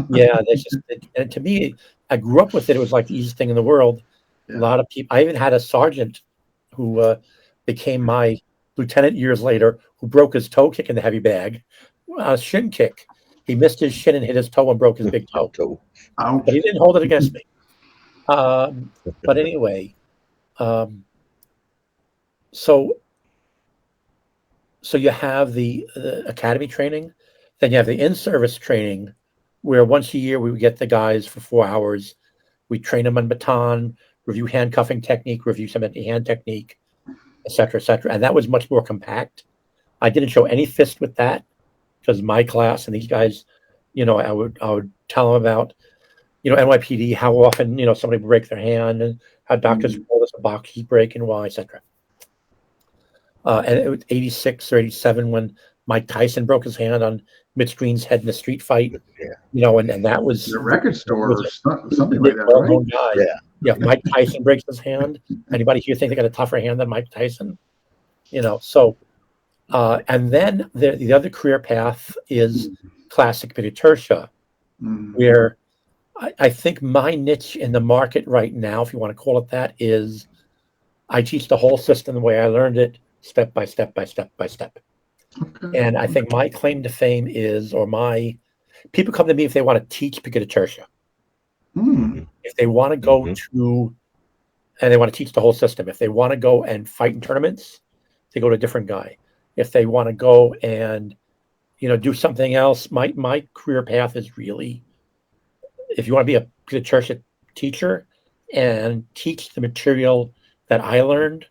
Yeah, and to me, I grew up with it. It was like the easiest thing in the world. Yeah. A lot of people. I even had a sergeant who became my lieutenant years later, who broke his toe kicking the heavy bag. A shin kick. He missed his shin and hit his toe and broke his big toe. But he didn't hold it against me. But anyway, so you have the academy training, then you have the in-service training, where once a year we would get the guys for 4 hours. We train them on baton, review handcuffing technique, review some empty hand technique, et cetera, et cetera. And that was much more compact. I didn't show any fist with that, because my class and these guys, I would tell them about, NYPD, how often, somebody would break their hand, and how doctors told us a box is break and why, et cetera. And it was 86 or 87 when Mike Tyson broke his hand on Mitch Green's head in a street fight. Yeah. And that was The record store or was something like that, right? guy. Yeah. Yeah, if Mike Tyson breaks his hand, anybody here think they got a tougher hand than Mike Tyson? So and then the other career path is classic pediatricia, where I think my niche in the market right now, if you want to call it that, is I teach the whole system the way I learned it, step by step by step by step. Okay. And I think my claim to fame is, people come to me if they want to teach pediatricia. If they want to go to, and they want to teach the whole system. If they want to go and fight in tournaments, they go to a different guy. If they want to go and, do something else, my career path is really, if you want to be a pediatricia teacher and teach the material that I learned,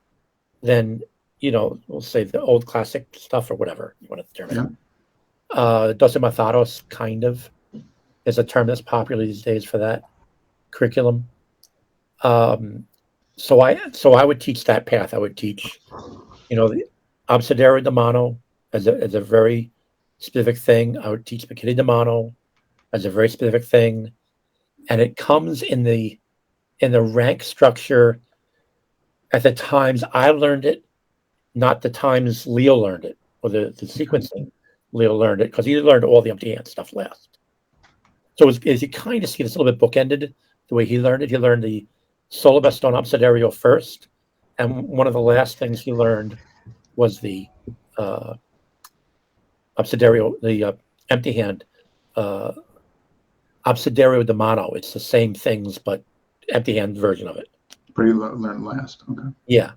then, we'll say the old classic stuff or whatever you want to determine. Yeah. Dosimathados kind of is a term that's popular these days for that curriculum. So I would teach that path. I would teach, the Abecedario de Mano as a very specific thing. I would teach Spaghetti de Mano as a very specific thing. And it comes in the rank structure at the times I learned it, not the times Leo learned it, or the sequencing Leo learned it, because he learned all the empty hand stuff last. So as you kind of see, it's a little bit bookended the way he learned it. He learned the solo baston abecedario first, and one of the last things he learned was the abecedario, the empty hand abecedario de mano. It's the same things, but empty hand version of it. Pretty learned last. Okay. Yeah.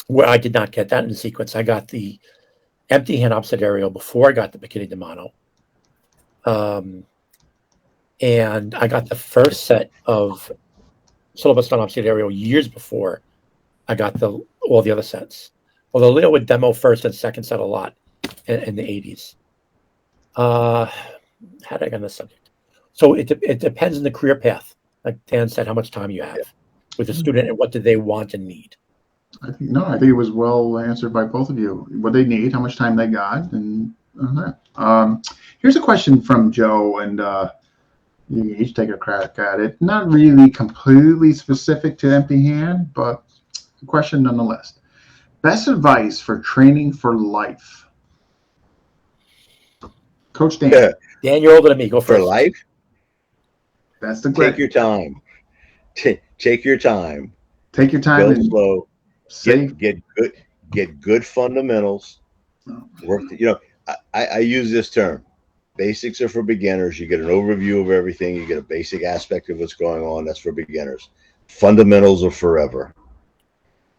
Where I did not get that in the sequence. I got the empty hand abecedario before I got the Bikini de Mano. And I got the first set of solo baston abecedario years before I got all the other sets. Although Leo would demo first and second set a lot in the 80s. How did I get on this subject? So it depends on the career path. Like Dan said, how much time you have with the student and what do they want and need. I think it was well answered by both of you. What they need, how much time they got, and here's a question from Joe, and you each take a crack at it. Not really completely specific to empty hand, but a question nonetheless. Best advice for training for life? Coach Dan. Yeah. Dan, you're older than me. Go first. For life? That's the question. Take your time. Take your time. Take your time. Build slow. Get good fundamentals. Work. I use this term. Basics are for beginners. You get an overview of everything. You get a basic aspect of what's going on. That's for beginners. Fundamentals are forever.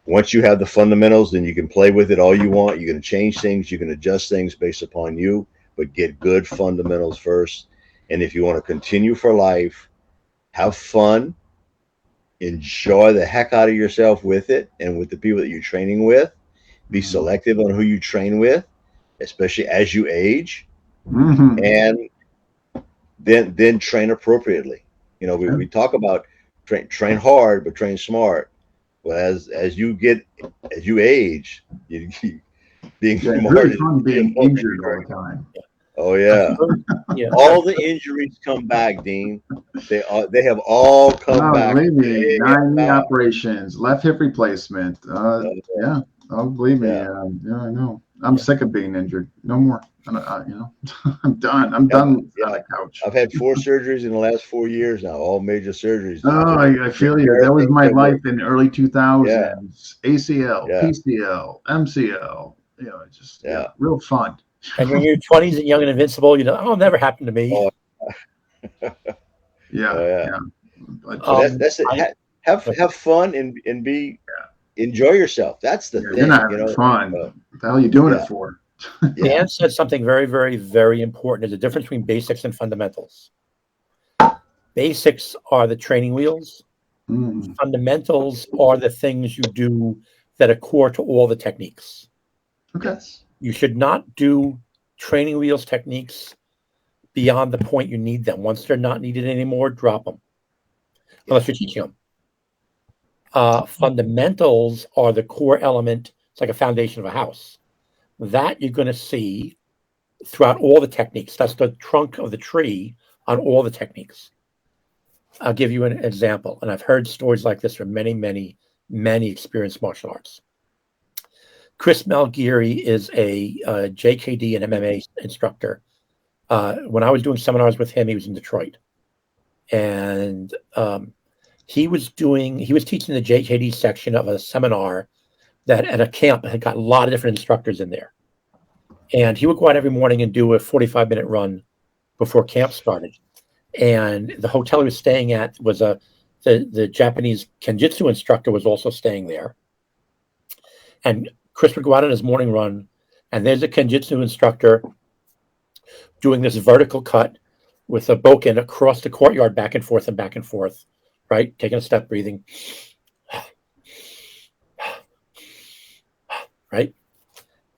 Once you have the fundamentals, then you can play with it all you want. You can change things. You can adjust things based upon you, but get good fundamentals first. And if you want to continue for life, have fun, enjoy the heck out of yourself with it and with the people that you're training with. Be selective on who you train with, especially as you age. And then train appropriately. We talk about train hard, but train smart. Well, as you age, being really fun being injured all the time. Oh yeah. All the injuries come back, Dean. They have all come back. Believe me, 9 knee operations, left hip replacement. Yeah. Oh, believe me. Yeah, I know. I'm sick of being injured. No more. I'm done. I'm done on the couch. I've had 4 surgeries in the last 4 years now, all major surgeries. Oh, I feel you. That was my life in the early 2000s. Yeah. ACL, PCL, MCL. It's just real fun. And when you're 20s and young and invincible, it'll never happen to me. Yeah. But that's it. Have fun and be enjoy yourself. That's the thing. You're not having fun. What the hell are you doing it for? Dan said something very, very, very important. There's a difference between basics and fundamentals. Basics are the training wheels. Fundamentals are the things you do that are core to all the techniques. Okay. You should not do training wheels techniques beyond the point you need them. Once they're not needed anymore, drop them. Unless you're teaching them. Fundamentals are the core element. It's like a foundation of a house. That you're going to see throughout all the techniques. That's the trunk of the tree on all the techniques. I'll give you an example, and I've heard stories like this from many, many, many experienced martial arts. Chris Malgiri is a JKD and MMA instructor. When I was doing seminars with him, he was in Detroit, and he was teaching the JKD section of a seminar that at a camp had got a lot of different instructors in there. And he would go out every morning and do a 45-minute run before camp started. And the hotel he was staying at was the Japanese Kenjutsu instructor was also staying there. And Chris would go out on his morning run, and there's a Kenjutsu instructor doing this vertical cut with a boken across the courtyard, back and forth, right? Taking a step, breathing. Right?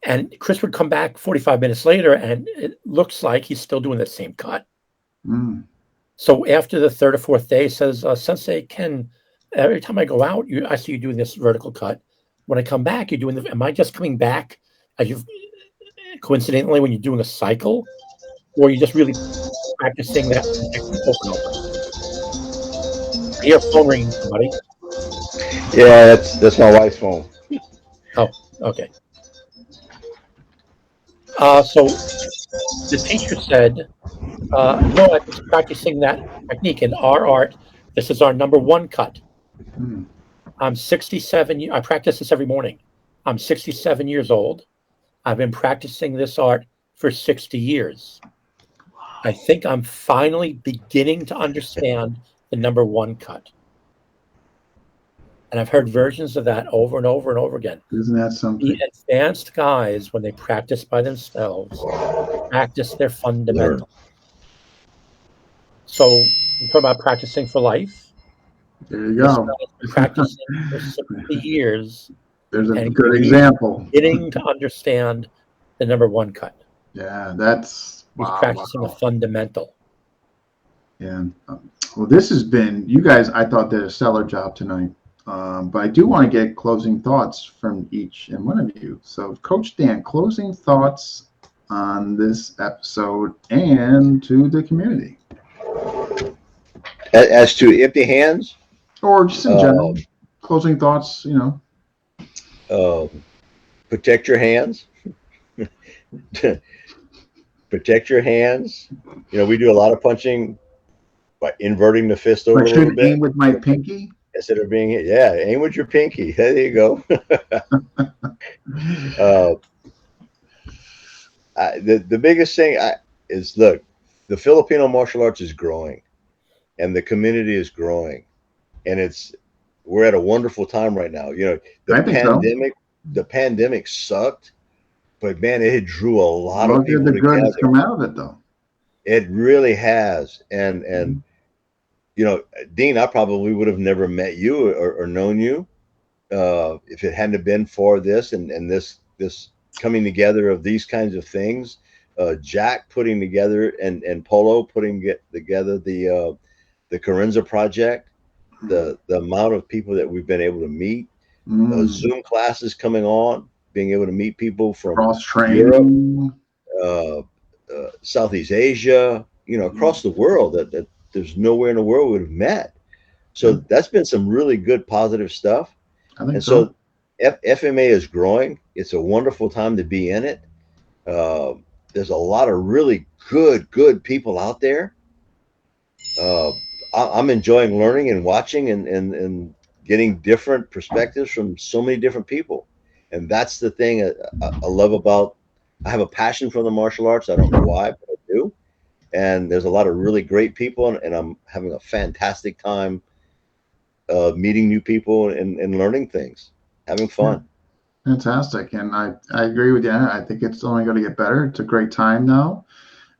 And Chris would come back 45 minutes later, and it looks like he's still doing the same cut. Mm. So after the third or fourth day, he says, Sensei Ken, every time I go out, I see you doing this vertical cut. When I come back, you're doing am I just coming back as you coincidentally when you're doing a cycle, or are you just really practicing that over and over? I hear phone ringing, somebody. Yeah, that's my wife's phone. Oh, okay. So the teacher said, no, I'm just practicing that technique. In our art, this is our number one cut. Mm. I'm 67. I practice this every morning. I'm 67 years old. I've been practicing this art for 60 years. I think I'm finally beginning to understand the number one cut. And I've heard versions of that over and over and over again. Isn't that something? The advanced guys, when they practice by themselves, practice their fundamentals. So you talk about practicing for life. There you go. Practicing for 60 years. There's a good example. Beginning to understand the number one cut. Yeah, that's He's practicing a fundamental. Yeah. Well, this has been, you guys, I thought did a stellar job tonight. But I do want to get closing thoughts from each and one of you. So, Coach Dan, closing thoughts on this episode and to the community. As to empty hands? Or just in general, closing thoughts, Protect your hands. Protect your hands. We do a lot of punching by inverting the fist over a little bit. Aim with my pinky? Instead of being, aim with your pinky. There you go. The biggest thing is, look, the Filipino martial arts is growing, and the community is growing, and we're at a wonderful time right now. The pandemic sucked, but man, it drew a lot of people together. The good has come out of it, though. It really has, and. Dean, I probably would have never met you or known you if it hadn't been for this and this coming together of these kinds of things. Jack putting together and Polo putting together the Carenza project, the amount of people that we've been able to meet, Zoom classes coming on, being able to meet people from Europe, Southeast Asia, across the world that there's nowhere in the world we would have met. So that's been some really good positive stuff. I think so. FMA is growing. It's a wonderful time to be in it. There's a lot of really good people out there. I'm enjoying learning and watching and getting different perspectives from so many different people. And that's the thing I love about, I have a passion for the martial arts. I don't know why, but I do. And there's a lot of really great people, and I'm having a fantastic time meeting new people and learning things, having fun. Fantastic. And I agree with you. I think it's only going to get better. It's a great time now,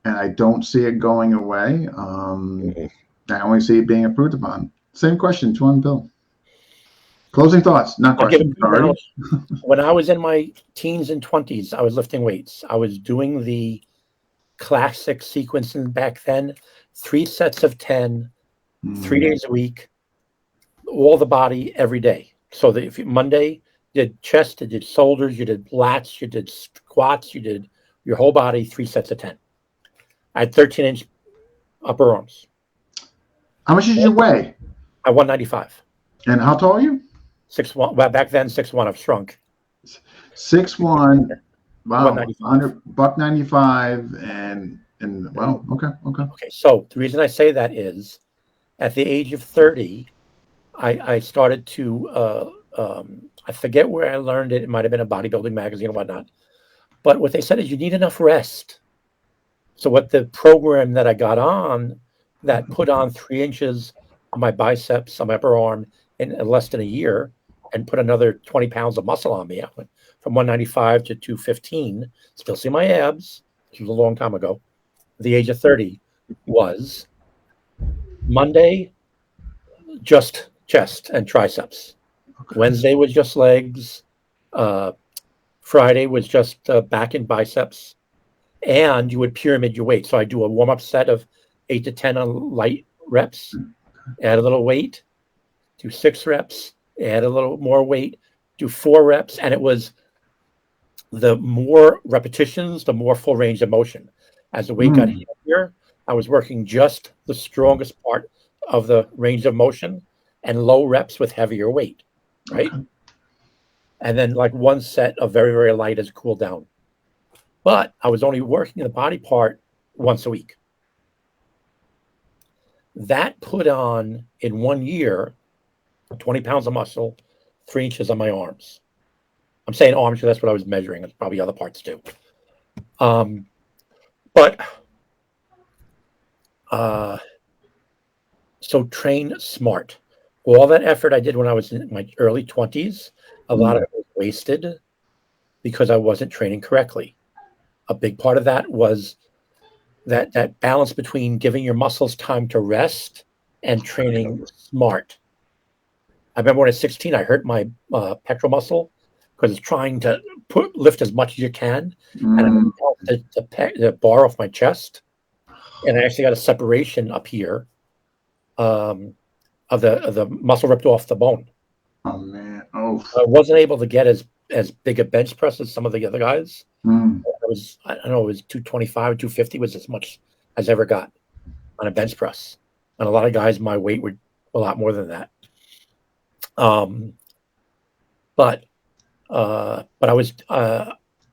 and I don't see it going away. I only see it being improved upon. Same question, Tuhon, Bill. Closing thoughts, not questions. When I was in my teens and 20s, I was lifting weights. I was doing the classic sequencing back then, 3 sets of 10, 3 days a week, all the body every day. So that if you, Monday you did chest, you did shoulders, you did lats, you did squats, you did your whole body, 3 sets of 10. I had 13-inch upper arms. How much did you weigh? I 195. And how tall are you? 6'1". Well, back then 6'1". I've shrunk. 6'1". Wow, 195. $195, and wow, okay. Okay, so the reason I say that is, at the age of 30, I started to I forget where I learned it. It might have been a bodybuilding magazine or whatnot. But what they said is you need enough rest. So what the program that I got on that put on 3 inches on my biceps, on my upper arm in less than a year, and put another 20 pounds of muscle on me. I went from 195 to 215. Still see my abs. This was a long time ago. The age of 30 was Monday, just chest and triceps. Okay. Wednesday was just legs. Friday was just back and biceps. And you would pyramid your weight. So I do a warm-up set of 8 to 10 on light reps, add a little weight, do 6 reps, add a little more weight, do 4 reps. And it was the more repetitions, the more full range of motion. As the weight got heavier, I was working just the strongest part of the range of motion and low reps with heavier weight, right? Okay. And then like 1 set of very, very light as a cool down. But I was only working the body part once a week. That put on, in 1 year, 20 pounds of muscle, 3 inches on my arms. I'm saying arms because that's what I was measuring. There's probably other parts too. So train smart. All that effort I did when I was in my early 20s, a lot of it was wasted because I wasn't training correctly. A big part of that was that balance between giving your muscles time to rest and training smart. I remember when I was 16, I hurt my pectoral muscle because it's trying to lift as much as you can. And I got the bar off my chest. And I actually got a separation up here of the muscle ripped off the bone. Oh, man. Oh. I wasn't able to get as big a bench press as some of the other guys. I don't know, it was 225 or 250 was as much as I ever got on a bench press. And a lot of guys, my weight were a lot more than that. But I was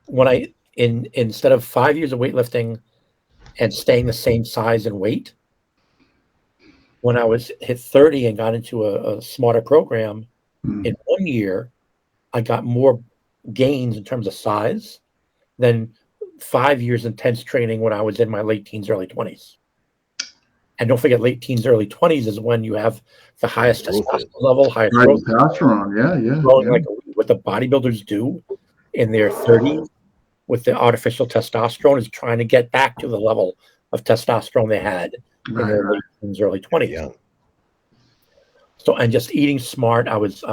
when I instead of 5 years of weightlifting and staying the same size and weight, when I was hit 30 and got into a smarter program, in 1 year, I got more gains in terms of size than 5 years intense training when I was in my late teens, early 20s. And don't forget, late teens, early 20s is when you have the highest testosterone level, highest growth. Testosterone, yeah. Like what the bodybuilders do in their 30s with the artificial testosterone is trying to get back to the level of testosterone they had in their late teens, early 20s. Yeah. So, and just eating smart, I was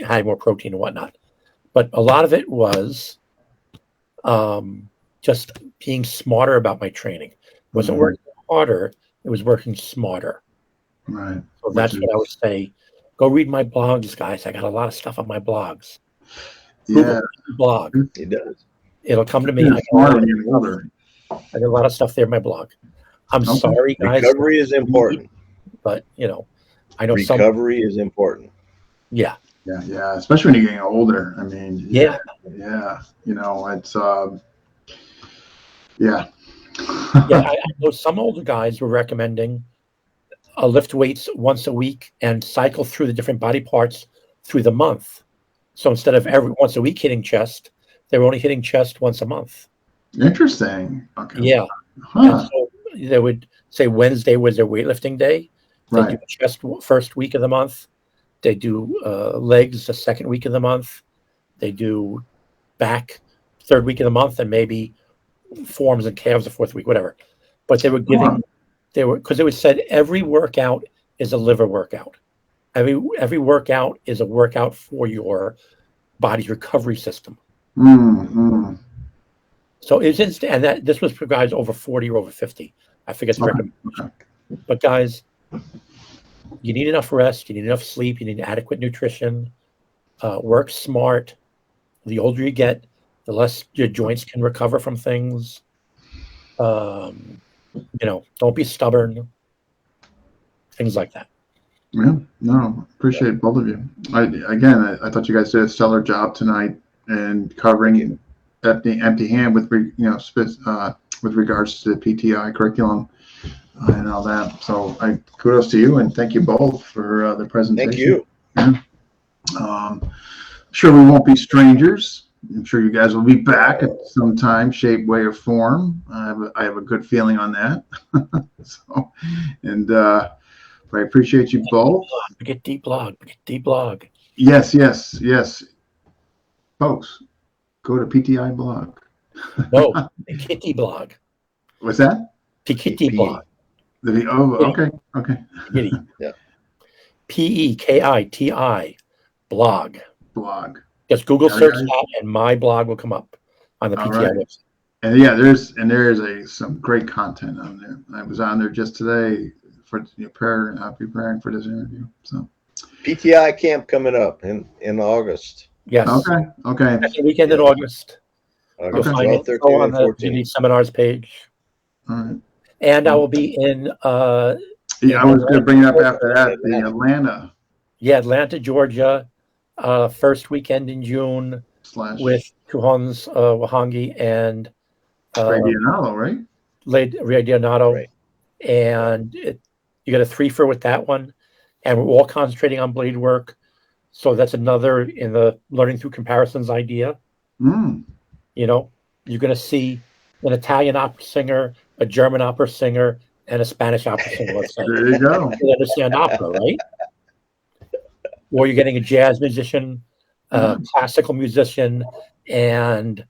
having more protein and whatnot. But a lot of it was just being smarter about my training. It wasn't working harder, it was working smarter. Right. So that's what I would say. Go read my blogs, guys. I got a lot of stuff on my blogs. Yeah. Blog. It does. It'll come to me. I got a lot of stuff there in my blog. I'm sorry, guys. Recovery is important. But, I know recovery is important. Yeah. Yeah. Especially when you're getting older. I mean, yeah. It's, yeah. I know some older guys were recommending lift weights once a week and cycle through the different body parts through the month. So instead of once a week hitting chest, they were only hitting chest once a month. Interesting. Okay. Yeah. And so they would say Wednesday was their weightlifting day. They do chest first week of the month. They do legs the second week of the month. They do back third week of the month, and maybe forearms and calves the fourth week, whatever. But they were giving, because it was said every workout is a liver workout. Every workout is a workout for your body's recovery system. So it's instant, and that this was for guys over 40 or over 50. I forget the recommendation. But guys, you need enough rest, you need enough sleep, you need adequate nutrition, work smart. The older you get, the less your joints can recover from things. Don't be stubborn. Things like that. Yeah, no, appreciate both of you. I thought you guys did a stellar job tonight and covering empty hand with regards to the PTI curriculum and all that. So kudos to you and thank you both for the presentation. Thank you. Yeah. Sure, we won't be strangers. I'm sure you guys will be back at some time, shape, way, or form. I have a good feeling on that. I appreciate you both. Get deep blog. Yes. Folks, go to PTI blog. No, Kitty blog. What's that? Kitty blog. Okay. Kitty. Yeah. PEKITI blog. Just Google search that, and my blog will come up on the PTI website. And yeah, there's some great content on there. I was on there just today for preparing for this interview. So PTI camp coming up in August. Yes. Okay. That's the weekend in August. You'll find it 13, on the 14. seminars page. All right. And I will be in. I was going to bring it up after that. The Atlanta. Yeah, Atlanta, Georgia. First weekend in June with Tuhon's Wahangi and Radionato, right? Radionato. Right. And you get a 3-for with that one. And we're all concentrating on blade work. So that's another in the learning through comparisons idea. You're going to see an Italian opera singer, a German opera singer, and a Spanish opera singer. Let's say. There you go. You understand opera, right? Or you're getting a jazz musician, a classical musician, and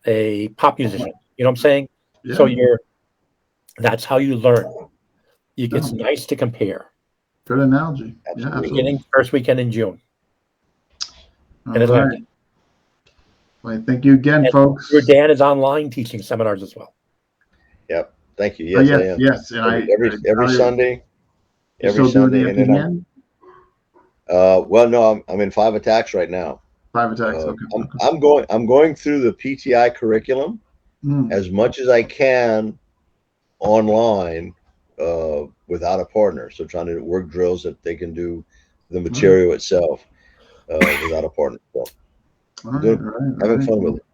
a pop musician. You know what I'm saying? Yeah. So that's how you learn. It's nice to compare. Good analogy. Absolutely. First weekend in June. In Atlanta. Right. Well, thank you again, folks. Your Dan is online teaching seminars as well. Yep. Thank you. Yes, I am. Yes. And every Sunday. Every Sunday. And then well, no, I'm in 5 attacks right now. 5 attacks. Okay. I'm going through the PTI curriculum as much as I can online without a partner. So trying to work drills that they can do the material itself without a partner. So having fun with it.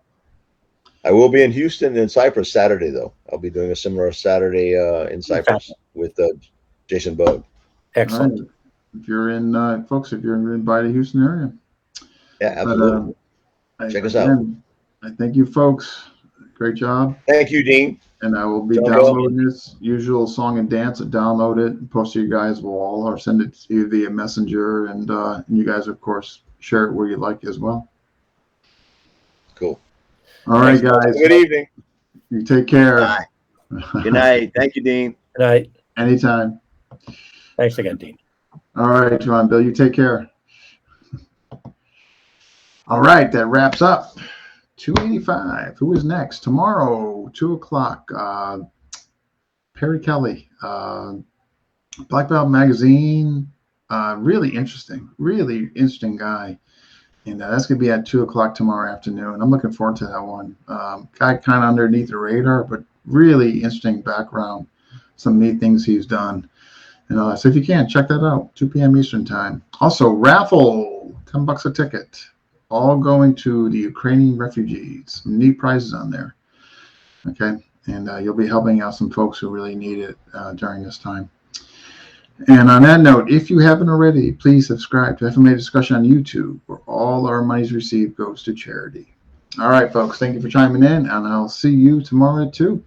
I will be in Houston and Cyprus Saturday though. I'll be doing a seminar Saturday in Cyprus with Jason Bug. Excellent. Right. If you're in, folks, if you're in by the Houston area. Yeah, absolutely. Check us out. I thank you, folks. Great job. Thank you, Dean. And I will be downloading this usual song and dance. Download it and post to you guys wall or send it to you via Messenger. And you guys, of course, share it where you like as well. Cool. All right, guys. Good evening. You take care. Bye. Good night. Thank you, Dean. Good night. Anytime. Thanks again, Dean. All right, John, Bill, you take care. All right, that wraps up 285. Who is next? Tomorrow, 2 o'clock. Perry Kelly, Black Belt Magazine. Really interesting guy. And that's going to be at 2 o'clock tomorrow afternoon. I'm looking forward to that one. Guy kind of underneath the radar, but really interesting background. Some neat things he's done. And so if you can, check that out, 2 p.m. Eastern time. Also, raffle, $10 a ticket. All going to the Ukrainian refugees. Some neat prizes on there. Okay. And you'll be helping out some folks who really need it during this time. And on that note, if you haven't already, please subscribe to FMA Discussion on YouTube, where all our monies received goes to charity. All right, folks, thank you for chiming in, and I'll see you tomorrow at 2.